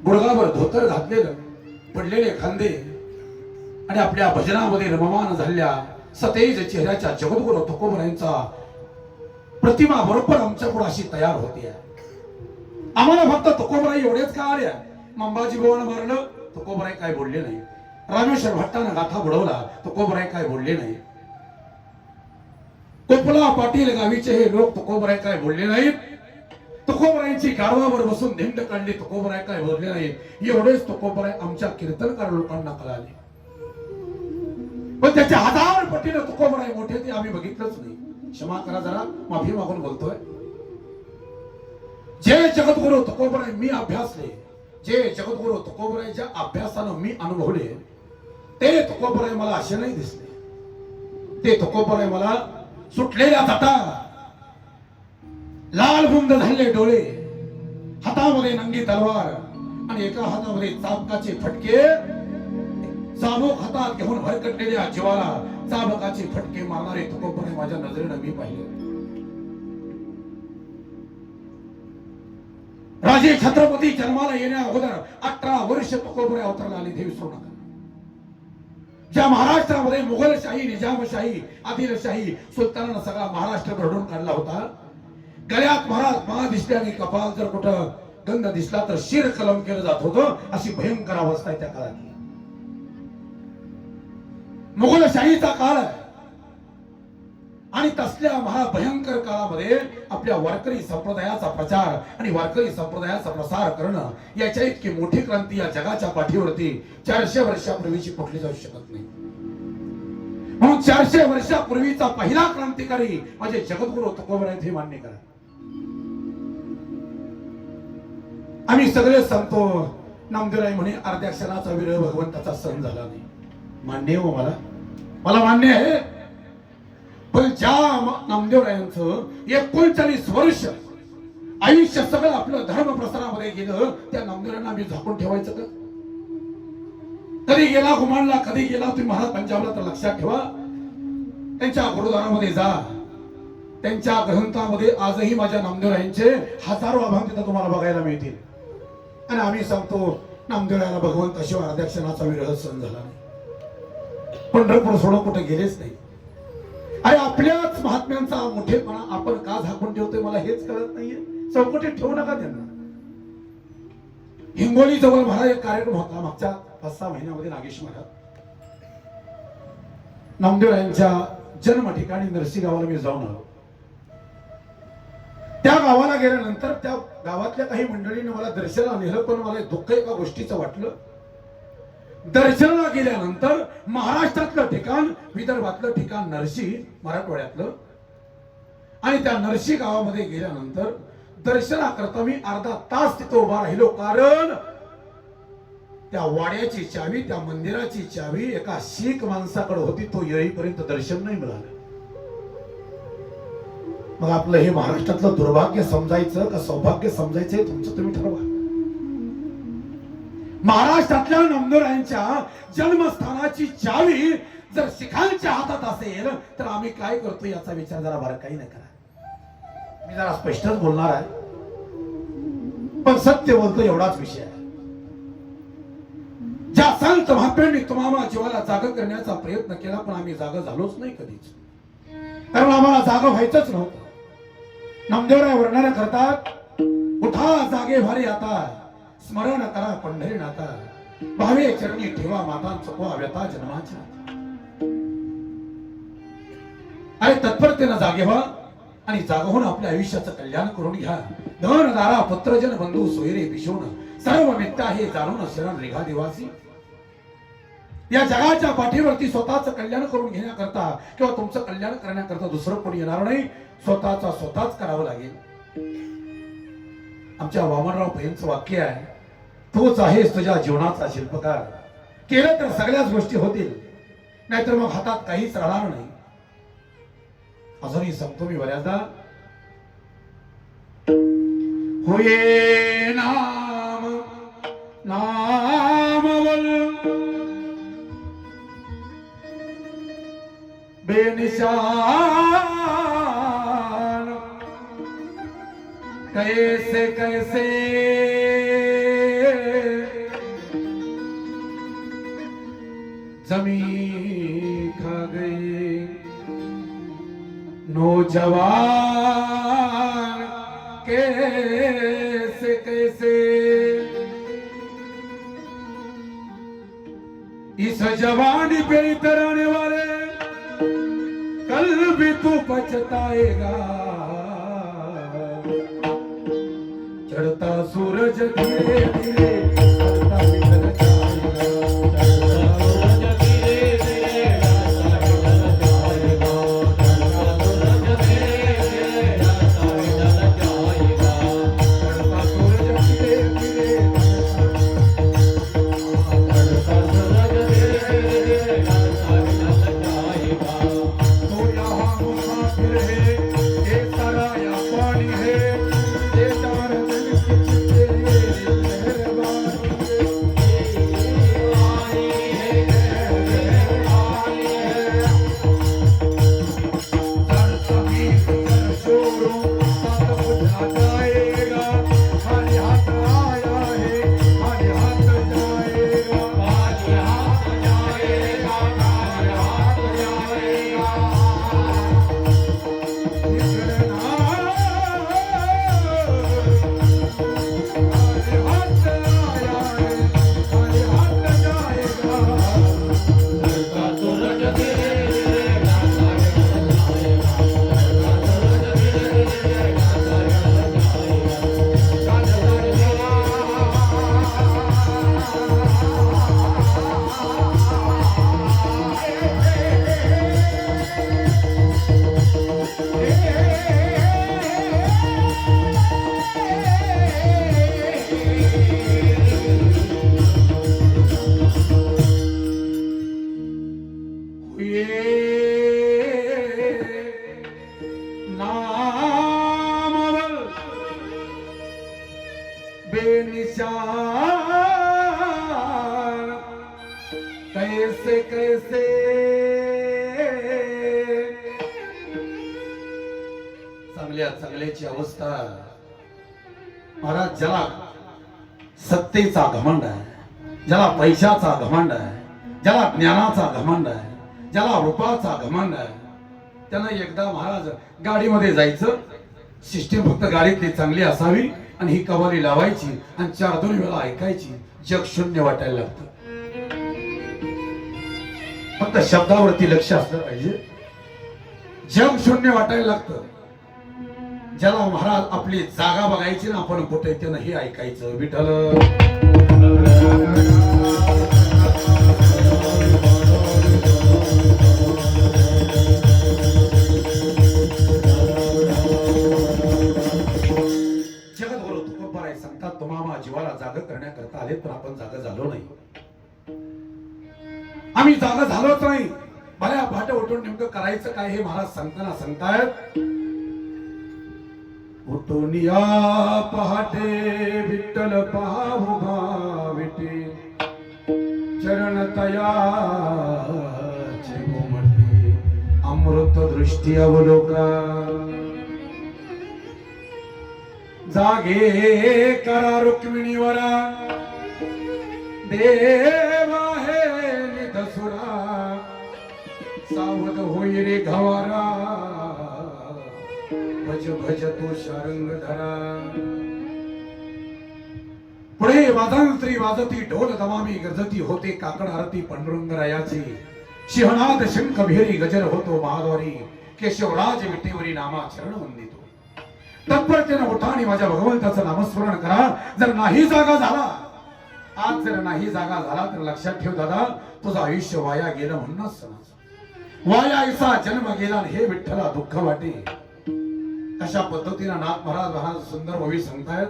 गुडघावर धोतर घातलेलं, पडलेले खांदे आणि आपल्या भजनामध्ये रममान झालेल्या सतेज चेहऱ्याच्या जगद्गुरु तुकोबरायांचा प्रतिमा बरोबर आमच्या पुढे अशी तयार होती. आम्हाला फक्त तुकोबराई एवढेच का आल्या. मंबाजी बोवानं मारलं, तुकोबराई काय बोलले नाही. रामेश्वर भट्टानं गाथा बुडवला, तुकोबराई काय बोलले नाही. कोपला पाटील गावीचे हे लोक तुकोबराय काय बोलले नाहीत. तुकोबरायांची गारवावर बसून धिंड काढली, तुकोबराय काय बोलले नाहीत. एवढेच तुकोबराय आमच्या कीर्तनकार लोकांना कळाले. पण त्याच्या हजार पटीनं तुकोबराय मोठे ते आम्ही बघितलंच नाही. क्षमा करा, जरा माफी मागून बोलतोय. जे जगद्गुरु तुकोबराय मी अभ्यासले, जे जगद्गुरु तुकोबरायच्या अभ्यासानं मी अनुभवले, ते तुकोबराय मला असे नाही दिसले. ते तुकोबराय मला सुटलेल्या जटा, लाल बुंद झालेले डोळे, हातामध्ये नंगी तलवार आणि एका हातामध्ये चाबकाचे फटके, चाबूक हातात घेऊन भरकटलेल्या जीवाला चाबकाचे फटके मारणारे तुकोबराय माझ्या नजरेनं मी पाहिले. राजे छत्रपती जन्माला येण्या अगोदर 18 वर्ष तुकोबराय अवतरला आले, हे विसरू नका. ज्या महाराष्ट्रामध्ये मुघलशाही, निजामशाही, आदिलशाही सुलतानानं सगळा महाराष्ट्र भरडून काढला होता. गळ्यात महाराज मा दिसले आणि कपाल जर कुठं गंध दिसला तर शिर कलम केलं जात होतं. अशी भयंकर अवस्था आहे त्या काळात. मुघलशाहीचा काळ आहे आणि तसल्या महाभयंकर काळामध्ये आपल्या वारकरी संप्रदायाचा प्रचार आणि वारकरी संप्रदायाचा प्रसार करणं, याच्या इतकी मोठी क्रांती या जगाच्या पाठीवरती 400 वर्षापूर्वीची कुठली जाऊ शकत नाही. म्हणून 400 वर्षापूर्वीचा पहिला क्रांतिकारी म्हणजे जगद्गुरु तुकोबराय हे मान्य करा. आम्ही सगळे सांगतो नामदेवराय म्हणे अर्ध्या क्षणाचा विरह भगवंताचा सण झाला नाही. मान्य हो, मला मान्य आहे. पण ज्या नामदेवरायांचं 39 वर्ष आयुष्य सगळं आपलं धर्म प्रसारामध्ये गेलं, त्या नामदेवरायांना आम्ही झाकून ठेवायचं का? कधी गेला घुमानला, कधी गेला तुम्ही महाराज पंजाबला, तर लक्षात ठेवा त्यांच्या गुरुद्वारामध्ये जा. त्यांच्या ग्रंथामध्ये आजही माझ्या नामदेवरायांचे हजारो अभंग तिथं तुम्हाला बघायला मिळतील. आणि आम्ही सांगतो नामदेवरायाला भगवंत शिवाय अर्ध्या क्षणाचा विरह सण झाला नाही. पंढरपूर सोडून कुठे गेलेच नाही. अरे आपल्याच महात्म्यांचा मोठेपणा आपण का झाकून ठेवतोय मला हेच कळत नाहीये. चौकटीत ठेवू नका त्यांना. हिंगोली जवळ महाराज एक कार्यक्रम होता मागच्या 5-6 महिन्यामध्ये, नागेश महाराज नामदेव यांच्या जन्म ठिकाणी नरसी गावाला मी जाऊन आलो. त्या गावाला गेल्यानंतर त्या गावातल्या काही मंडळींनी मला दर्शनाला नेलं, पण मला दुःख एका गोष्टीचं वाटलं. दर्शनाला गेल्यानंतर महाराष्ट्रातलं ठिकाण, विदर्भातलं ठिकाण नरसी, मराठवाड्यातलं, आणि त्या नरसी गावामध्ये गेल्यानंतर दर्शनाकरता मी अर्धा तास तिथं उभा राहिलो. कारण त्या वाड्याची चावी, त्या मंदिराची चावी एका शीख माणसाकडे होती. तो येईपर्यंत दर्शन नाही मिळालं. मग आपलं हे महाराष्ट्रातलं दुर्भाग्य समजायचं का सौभाग्य समजायचं हे तुमचं तुम्ही ठरवा. महाराष्ट्रातल्या नामदेवरायांच्या जन्मस्थानाची चावी जर शिखांच्या हातात असेल तर आम्ही काय करतो याचा विचार जरा बारकाईने करा. मी जरा स्पष्टच बोलणार आहे, पण सत्य बोलतो एवढाच विषय आहे. ज्या संत महात्म्यांनी तुम्हाला जीवाला जाग करण्याचा प्रयत्न केला, पण आम्ही जागा झालोच नाही कधीच, कारण आम्हाला जागा व्हायचंच नव्हतं. नामदेवराय वर्णन करतात, उठा जागे भारी आता, स्मरण करा पंढरी नाता, भावे चरणी ठेवा माता, चुकवा व्यथा जन्माच्या. अरे तत्परतेनं जागे व्हा आणि जागा होऊन आपल्या आयुष्याचं कल्याण करून घ्या. धन दारा पुत्रजन बंधू सोयरे पिशोन, सर्व मित्ता हे जाणून शरण रेखा दिवासी. या जगाच्या पाठीवरती स्वतःचं कल्याण करून घेण्याकरता किंवा तुमचं कल्याण करण्याकरता दुसरं कोणी येणार नाही, स्वतःच करावं लागेल. आमच्या वामनराव पैंचं वाक्य आहे, तूच आहेस तुझ्या जीवनाचा शिल्पकार. केलं तर सगळ्याच गोष्टी होतील, नाहीतर मग हातात काहीच राहणार नाही. अजूनही सांगतो मी बऱ्याचदा, होये नाम नामवल बेनिशान, कैसे कैसे जमी खा गई नौजवान, कैसे कैसे इस जवानी पे इतराने वाले कल भी तू पछताएगा. चढ़ता सूरज धीरे धीरे चढ़ता निकल जाएगा, चढ़ता सूरज धीरे धीरे चढ़ता निकल जाएगा, चढ़ता सूरज धीरे धीरे चढ़ता निकल जाएगा, चढ़ता सूरज धीरे धीरे चढ़ता सूरज धीरे धीरे चढ़ता निकल जाएगा. तो यहाँ मुसाफिर है, ये सराया पानी है, ये चार दिल की तेरी मेहरबानी है, मेहरबानी है. सर सभी सर शोरों सब कुछ आ जाएगा, खाली हाथ आया है, खाली हाथ जाएगा, खाली हाथ जाएगा, खाली हाथ जाएगा. नामवल बेनिशान, कैसे कैसे चांगल्याची अवस्था. महाराज, ज्याला सत्तेचा घमंड आहे, ज्याला पैशाचा घमंड आहे, ज्याला ज्ञानाचा घमंड आहे, ज्याला रूपाचा घमंड आहे, त्यांना एकदा महाराज गाडीमध्ये जायचं, सिस्टीम फक्त गाडीतली चांगली असावी आणि ही कवाली लावायची आणि 4-2 वेळा ऐकायची. जग शून्य वाटायला लागतं. फक्त शब्दावरती लक्ष असलं पाहिजे. जग शून्य वाटायला लागतं. ज्याला महाराज आपली जागा बघायची ना, आपण कुठे ते नाही ऐकायचं. विठ्ठल जगद्गुरु तुकोबाराय सांगतात, तुम्हाला जीवाला जाग करण्याकरता आले, पण आपण जागा झालो नाही. आम्ही जागा झालोच नाही. मला भाट उठून नेमकं करायचं काय हे महाराज सांगताना सांगतायत. उठून या पहाटे विठ्ठल पाहू भाविटे, चरण तयाचे घुमटे, अमृत दृष्टी अवलोका. जागे करा रुक्मिणीवरा, देवा हे निधसुरा, सावध होई रे घवारा, भज भज तो शारंग धरा. पुढे वादंत्री वाजती, ढोल दमामी गरजती, होते काकड आरती पांडुरंगरायाची. सिंहनाद शंख भेरी गजर होतो महाद्वारी, केशवराज विटेवरी नामा चरण वंदितो. तत्परतेने उठा आणि माझ्या भगवंताचं नामस्मरण करा. जर नाही जागा झाला, आज जर नाही जागा झाला, तर लक्षात ठेव दादा, तुझं आयुष्य वाया गेलं म्हणूनच समज. वाया ऐसा जन्म गेला, हे विठ्ठला दुःख वाटे. अशा पद्धतीने नाथ महाराज सुंदर ओवी सांगतायत.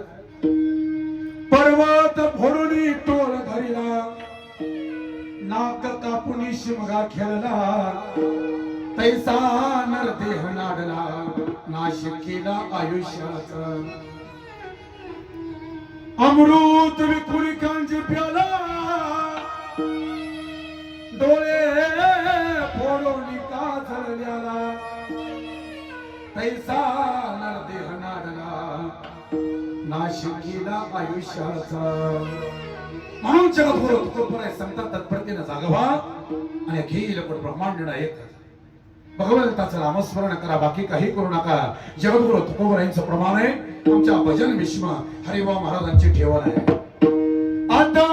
पर्वत फोडून टोल धरिला, नाक कापुनी शिमगा खेळला, तैसा नरदेह नाडला, नाश केला आयुष्याचा. अमृत विपुल कांजी प्याला, डोळे फोडून का झळल्याला, तैसा नरदेह नाडला, नाश केला आयुष्याचा. म्हणून जगद्गुरु तुकोबाराय सांगतात, तत्परतेने जागा व्हा आणि अखिल ब्रह्मांड एक भगवंताचं नामस्मरण करा, बाकी काही करू नका. जगद्गुरु तुकोबारायांचं प्रमाण आहे. आमच्या भजन भीष्म हरिभाऊ महाराजांची ठेवण आहे. आता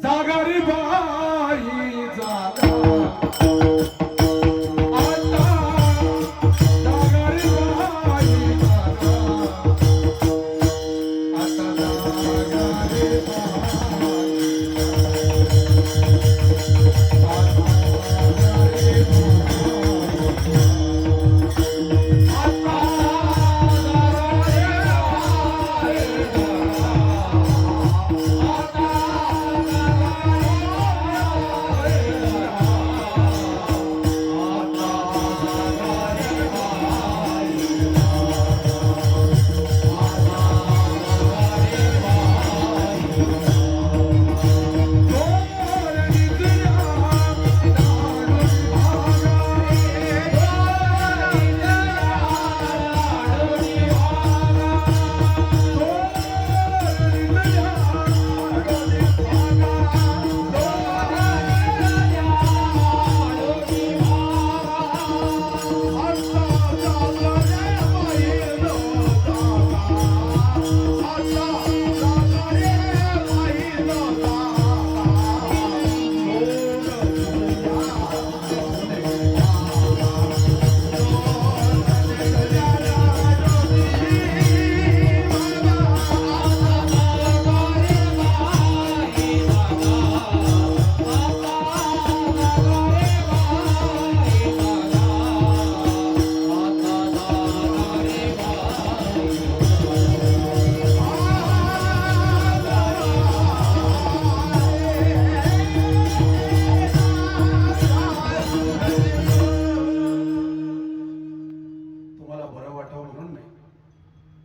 जागा रे बाई जागा,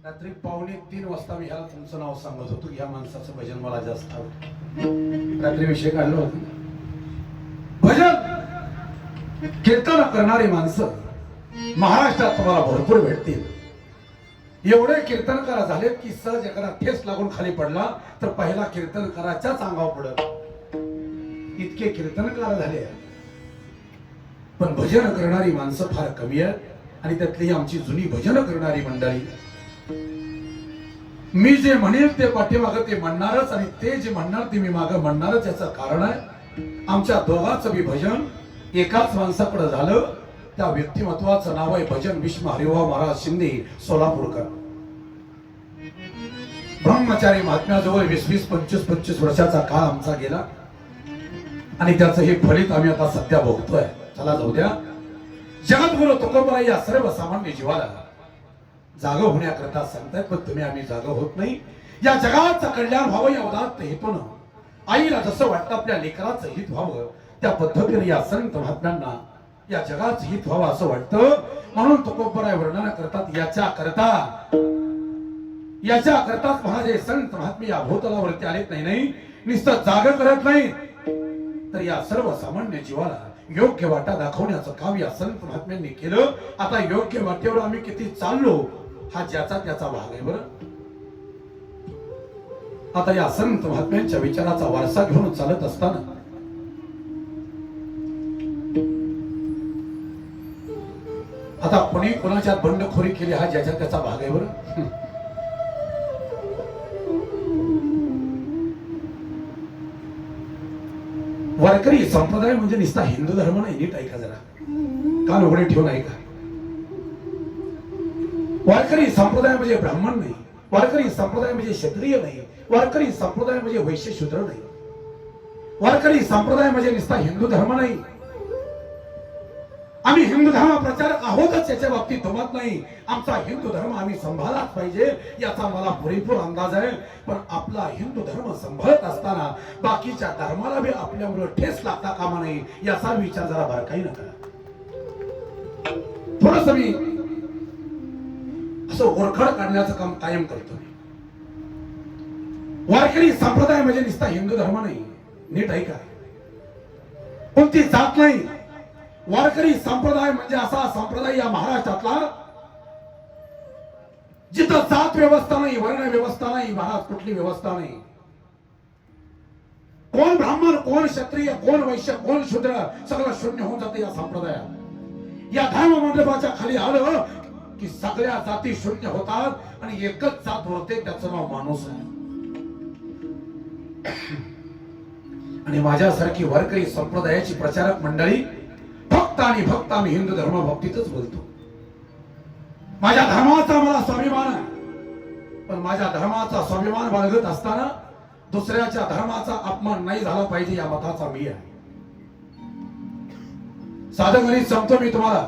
रात्री 2:45 वाजता मी ह्याला तुमचं नाव सांगत होतो. या माणसाचं भजन मला जास्त आवडतं. रात्री विषय काढला होता. भजन कीर्तन करणारी माणसं महाराष्ट्रात तुम्हाला भरपूर भेटतील. एवढे कीर्तनकार झालेत की सहज एखादा ठेस लागून खाली पडला तर पहिला कीर्तनकाराच्याच अंगावर पडत, इतके कीर्तनकार झाले. पण भजन करणारी माणसं फार कमी आहेत आणि त्यातली आमची जुनी भजन करणारी मंडळी. मी जे म्हणेल ते पाठीमागं ते म्हणणारच आणि ते जे म्हणणार ते मी मागं म्हणणारच. याचं कारण आहे आमच्या दोघांचं बी भजन एकाच माणसाकडे झालं. त्या व्यक्तिमत्वाचं नाव आहे भजन भीष्म हरिभाऊ महाराज शिंदे सोलापूरकर. ब्रह्मचारी महात्म्याजवळ 20-25 वर्षाचा काळ आमचा गेला आणि त्याचं हे फलित आम्ही आता सध्या भोगतोय. चला जाऊ द्या. जगद्गुरु तुकोबराय या सर्व सामान्य जीवाला जाग होण्याकरता सांगतायत, पण तुम्ही आम्ही जाग होत नाही. या जगाचं कल्याण व्हावं या उदात्त हेतून आईला जसं वाटतं आपल्या लेकराचं हित व्हावं त्या पद्धतीने या संत महात्म्यांना या जगाचं हित व्हावं असं वाटतं. म्हणून तुकोबराय वर्णन करतात याच्या करताच महाराज संत महात्मे या भूतलावरती आलेत नाही नुसतं जाग करत नाही, तर या सर्व सामान्य जीवाला योग्य वाटा दाखवण्याचं काम या संत महात्म्यांनी केलं. आता योग्य वाटेवर आम्ही किती चाललो हा ज्याचा त्याचा भाग आहे. बरं, आता या संत महात्म्यांच्या विचाराचा वारसा घेऊन चालत असताना आता कोणी कोणाच्या बंडखोरी केली हा ज्याच्या त्याचा भाग आहे. बरं, वारकरी संप्रदाय म्हणजे नुसता हिंदू धर्म नाही. नीट ऐका जरा, कान उघडे ठेवून ऐका. वारकरी संप्रदाय म्हणजे ब्राह्मण नाही. वारकरी संप्रदाय म्हणजे क्षत्रिय नाही. वारकरी संप्रदाय म्हणजे वैश्य शूद्र नाही. वारकरी संप्रदाय म्हणजे नुसता हिंदू धर्म नाही. आम्ही हिंदू धर्म प्रचारक आहोतच याच्या बाबतीत दुमत नाही. आमचा हिंदू धर्म आम्ही सांभाळलाच पाहिजे याचा मला पुरेपूर अंदाज आहे. पण आपला हिंदू धर्म सांभाळत असताना बाकीच्या धर्माला बी आपल्यामुळे ठेस लागता कामा नये याचा विचार जरा बारकाईनं करा. थोडस मी असं ओरखड काढण्याचं काम कायम करतो. वारकरी संप्रदाय म्हणजे नुसता हिंदू धर्म नाही. नीट ऐका, कोणती जात नाही. वारकरी संप्रदाय म्हणजे असा संप्रदाय या महाराष्ट्रातला जिथं जात व्यवस्था नाही, वर्ण व्यवस्था नाही, महाराज कुठली व्यवस्था नाही. कोण ब्राह्मण, कोण क्षत्रिय, कोण वैश्य, कोण शूद्र सगळं शून्य होऊन जाते या संप्रदायात. या धर्म मंडपाच्या खाली आलं की सगळ्या जाती शून्य होतात आणि एकच जात उरते, त्याचं नाव माणूस आहे. आणि माझ्यासारखी वारकरी संप्रदायाची प्रचारक मंडळी फक्त आणि फक्त आम्ही हिंदू धर्म बाबतीतच बोलतो. माझ्या धर्माचा मला स्वाभिमान आहे, पण माझ्या धर्माचा स्वाभिमान बाळगत असताना दुसऱ्याच्या धर्माचा अपमान नाही झाला पाहिजे या मताचा मी आहे. साधं गणित सांगतो मी तुम्हाला.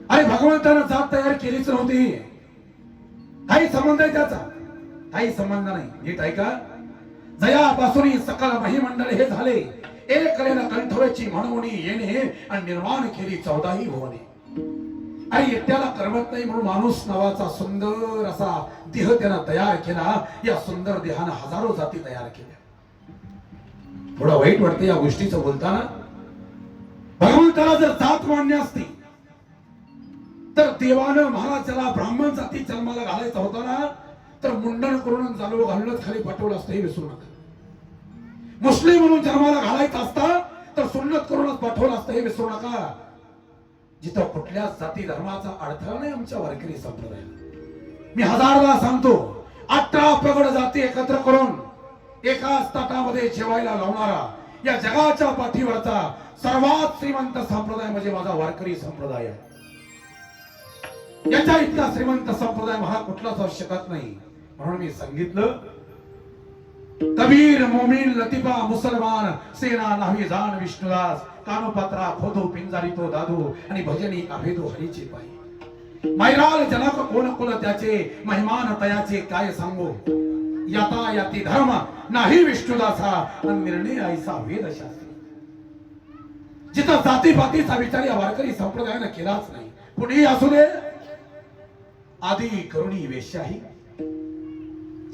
अरे भगवंतानं जात तयार केलीच नव्हती. काही संबंध आहे त्याचा? काही संबंध नाही. नीट ऐका. जयापासून सकल महिमंडळ हे झाले, एक कलेला कंठवेची म्हणून येणे आणि निर्माण केली 14ही भुवने. आणि एकट्याला करमत नाही म्हणून माणूस नावाचा सुंदर असा देह त्यानं तयार केला. या सुंदर देहानं हजारो जाती तयार केल्या. थोडं वाईट वाटतं या गोष्टीचं बोलताना. भगवंताला जर जात मान्य असती तर देवानं महाराजाला ब्राह्मण जाती जन्माला घालायचा होता ना, तर मुंडन करून जालो घालूनच खाली पाठवलं असतं, हे विसरू नका. मुस्लिम म्हणून जन्माला घालायचा असता तर सुन्नत करूनच पाठवलं असतं, हे विसरू नका. जिथं कुठल्याच जाती धर्माचा अडथळा नाही आमच्या वारकरी संप्रदायाला. मी हजारदा सांगतो, 18 प्रगड जाती एकत्र करून एकाच ताटामध्ये जेवायला लावणारा या जगाच्या पाठीवरचा सर्वात श्रीमंत संप्रदाय म्हणजे माझा वारकरी संप्रदाय आहे. याच्या इतका श्रीमंत संप्रदाय मला कुठलाच असू शकत नाही. म्हणून मी सांगितलं, कबीर, मोमीन, लतिफा, मुसलमान, सेना, नावी, जाण, विष्णुदास, कानोपात्रा, खोदो, पिंजारी तो दादू आणि भजनी अभेदो हरीचे पायी. मैराल जनक कोण कुल त्याचे, महिमान तयाचे काय सांगू. याता याती धर्म नाही विष्णुदासा, निर्णय ऐसा वेदशास्त्री. जिथं जातीपातीचा विचार या वारकरी संप्रदायानं केलाच नाही. कुणीही असू दे, आदी करुणी वेश्याही,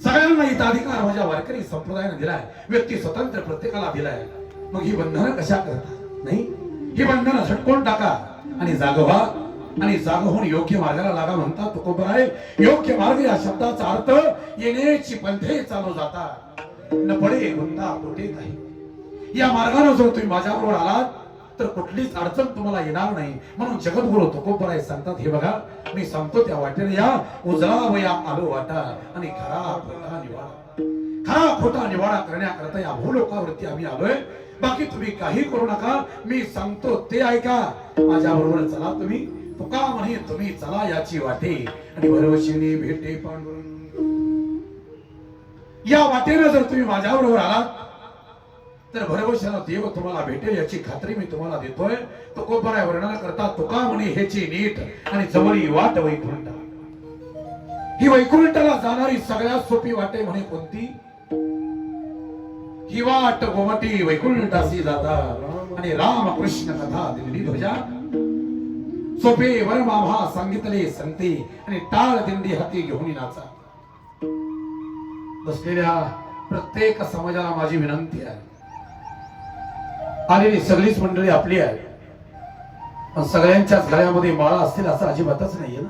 सगळ्यांना इथं अधिकार माझ्या वारकरी संप्रदायाने दिलाय. व्यक्ती स्वतंत्र प्रत्येकाला दिलाय. मग ही बंधनं कशा करता? नाही, ही बंधनं झटकून टाका आणि जाग व्हा आणि जाग होऊन योग्य मार्गाला लागा म्हणतात तुकोबराय. योग्य मार्ग या शब्दाचा अर्थ येण्याची पंथे चालू जाता, न पडे गुंता कुठे काही. या मार्गाने जर तुम्ही माझ्याबरोबर आलात तर कुठलीच अडचण तुम्हाला येणार नाही. म्हणून जगद्गुरु तुकोबराय सांगतात, हे बघा मी सांगतो त्या वाटेने या, उजळा वया आलो वाटा आणि खरा पडला निवाडा. खरा खोटा निवाडा करण्याकरता या भूलोकावरती आम्ही आलोय. बाकी तुम्ही काही करू नका. मी सांगतो ते ऐका. माझ्या बरोबर चला तुम्ही. तुका म्हणे तुम्ही चला याची वाटे आणि भरवशीने भेटे पांडुरंग. या वाटेनं जर तुम्ही माझ्या बरोबर आलात तर भरवशाला देव तुम्हाला भेटेल याची खात्री मी तुम्हाला देतोय. तो कोपरा वर्णन करता तुका म्हणे हेची नीट आणि जवळी वाट वैकुंठ. ही वैकुंठाला जाणारी सगळ्यात सोपी वाटे म्हणे कोणती? ही वाट गोमटी वैकुंठासी जाता आणि रामकृष्ण कथा दिंडी ध्वजा. सोपे वरमाभा सांगितले संती आणि टाळ दिंडी हाती घेऊन नाचा. बसलेल्या प्रत्येक समाजाला माझी विनंती आहे. आलेली सगळीच मंडळी आपली आहे, पण सगळ्यांच्याच गळ्यामध्ये माळा असतील असं अजिबातच नाहीये ना.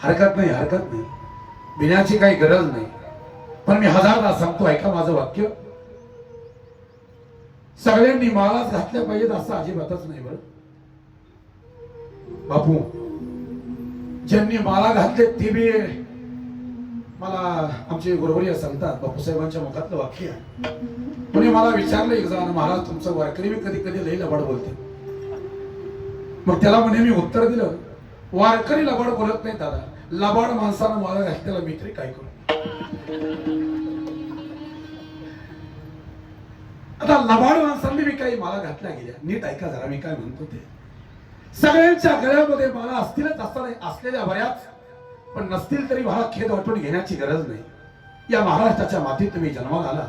हरकत नाही, हरकत नाही, भिण्याची काही गरज नाही. पण मी हजारदा सांगतो, ऐका माझं वाक्य. सगळ्यांनी माळाच घातल्या पाहिजेत असं अजिबातच नाही. बरं बापू, ज्यांनी माळा घातले ते बी मला आमचे गुरुवर्य सांगतात, बापू साहेबांच्या मुखातलं वाक्य आहे. कोणी मला विचारलं एक जण, महाराज तुमचं वारकरी मी कधी कधी लई लबाड बोलते. मग त्याला म्हणे मी उत्तर दिलं, वारकरी लबाड बोलत नाही दादा, लबाड माणसानं मला घातलेला मी तरी काय करू. आता लबाड माणसांनी मी काही मला घातल्या गेल्या. नीट ऐका जरा मी काय म्हणतो ते. सगळ्यांच्या गळ्यामध्ये मला असतीलच असलेल्या बऱ्याच, पण नसतील तरी मला खेद वाटून घेण्याची गरज नाही. या महाराष्ट्राच्या मातीत तुम्ही जन्माला आला.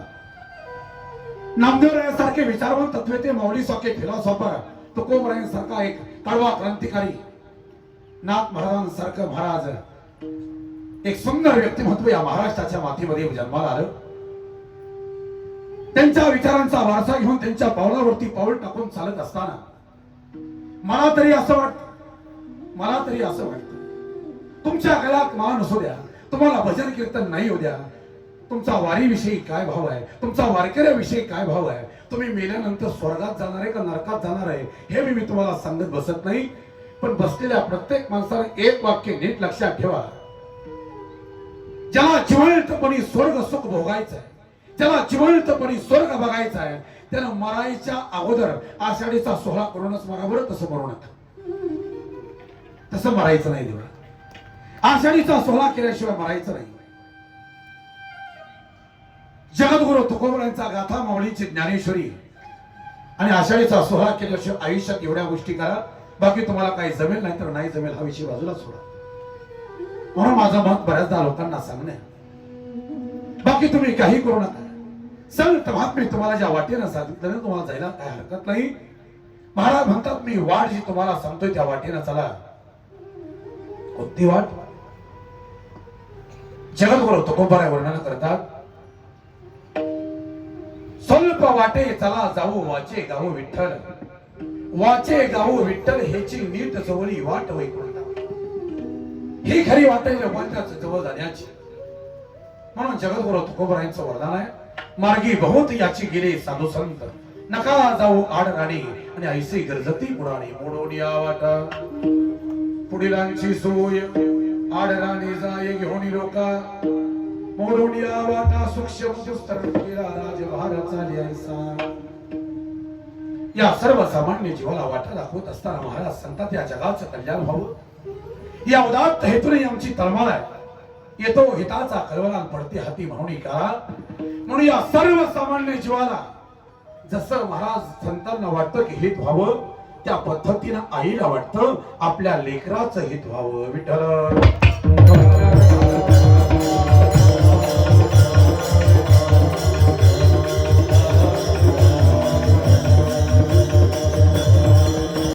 नामदेवरायांसारखे विचारवंत तत्वेते, माऊली सारखे फिलॉसॉफर, तुकोबरायांसारखा एक कडवा क्रांतिकारी, नाथ महाराजांसारखं महाराज, एक सुंदर व्यक्तिमत्व या महाराष्ट्राच्या मातीमध्ये जन्माला आलं. त्यांच्या विचारांचा वारसा घेऊन त्यांच्या पावलावरती पाऊल टाकून चालत असताना मला तरी असं वाटतं तुमच्या गळ्यात मान असू द्या, तुम्हाला भजन कीर्तन नाही होऊ द्या, तुमचा वारीविषयी काय भाव आहे, तुमचा वारकऱ्याविषयी काय भाव आहे, तुम्ही मेल्यानंतर स्वर्गात जाणार आहे का नरकात जाणार आहे हे मी तुम्हाला सांगत बसत नाही. पण बसलेल्या प्रत्येक माणसाने एक वाक्य नीट लक्षात ठेवा. ज्याला जिवंतपणी स्वर्ग सुख भोगायचं आहे, ज्याला जिवंतपणी स्वर्ग बघायचा आहे, त्यानं मरायच्या अगोदर आषाढीचा सोहळा करूनच मरा. बरं तसं मरू नका, तसं मरायचं नाही. देवा, आषाढीचा सोहळा केल्याशिवाय मरायचं नाही. जगद्गुरु तुकोबरायांचा गाथा, माऊलीची ज्ञानेश्वरी आणि आषाढीचा सोहळा केल्याशिवाय आयुष्यात एवढ्या गोष्टी करा. बाकी तुम्हाला काही जमेल नाही तर नाही जमेल हा विषय बाजूला सोडा. म्हणून माझं मत बऱ्याचदा लोकांना सांगणे, बाकी तुम्ही काही करू नका. संत महात्मे तुम्हाला ज्या वाटेनं सांगितलं तुम्हाला जायला काय हरकत नाही. महाराज म्हणतात मी वाट जी तुम्हाला सांगतोय त्या वाटेनं चला. कोणती वाट? जगद्गुरु तुकोबराय वर्णन करतात, स्वल्प वाटे चला जाऊ वाचे गाऊ विठ्ठल, वाचे गाऊ विठ्ठल हेची नीट जवळी वाट वैकुंठ. ही खरी वाट आहे भगवानच्या जवळ जाण्याची. म्हणून जगद्गुरु तुकोबरायांचं वरदान आहे, मार्गी बहुत याची गेले साधू संत, नका जाऊ आड राणी आणि ऐसे गरजती पुराणी. मोडोनिया वाटा पुढीलांची सोय, आड राणी जाय घेऊन लोका, मोडोनिया वाटा सूक्ष्म दुस्तर केला राजभार चाली ऐसा. या सर्व सामान्य जीवाला वाटा दाखवत असताना महाराज सांगतात या जगाचं कल्याण व्हावं. या उदात्त हेतूने आमची तळमळ आहे. येतो हिताचा कळवळा पडते हाती म्हणून करा. म्हणून या सर्व सामान्य जीवाला जसं महाराज संतांना वाटतं की हित व्हावं, त्या पद्धतीनं आईला वाटतं आपल्या लेकराचं हित व्हावं. विठ्ठल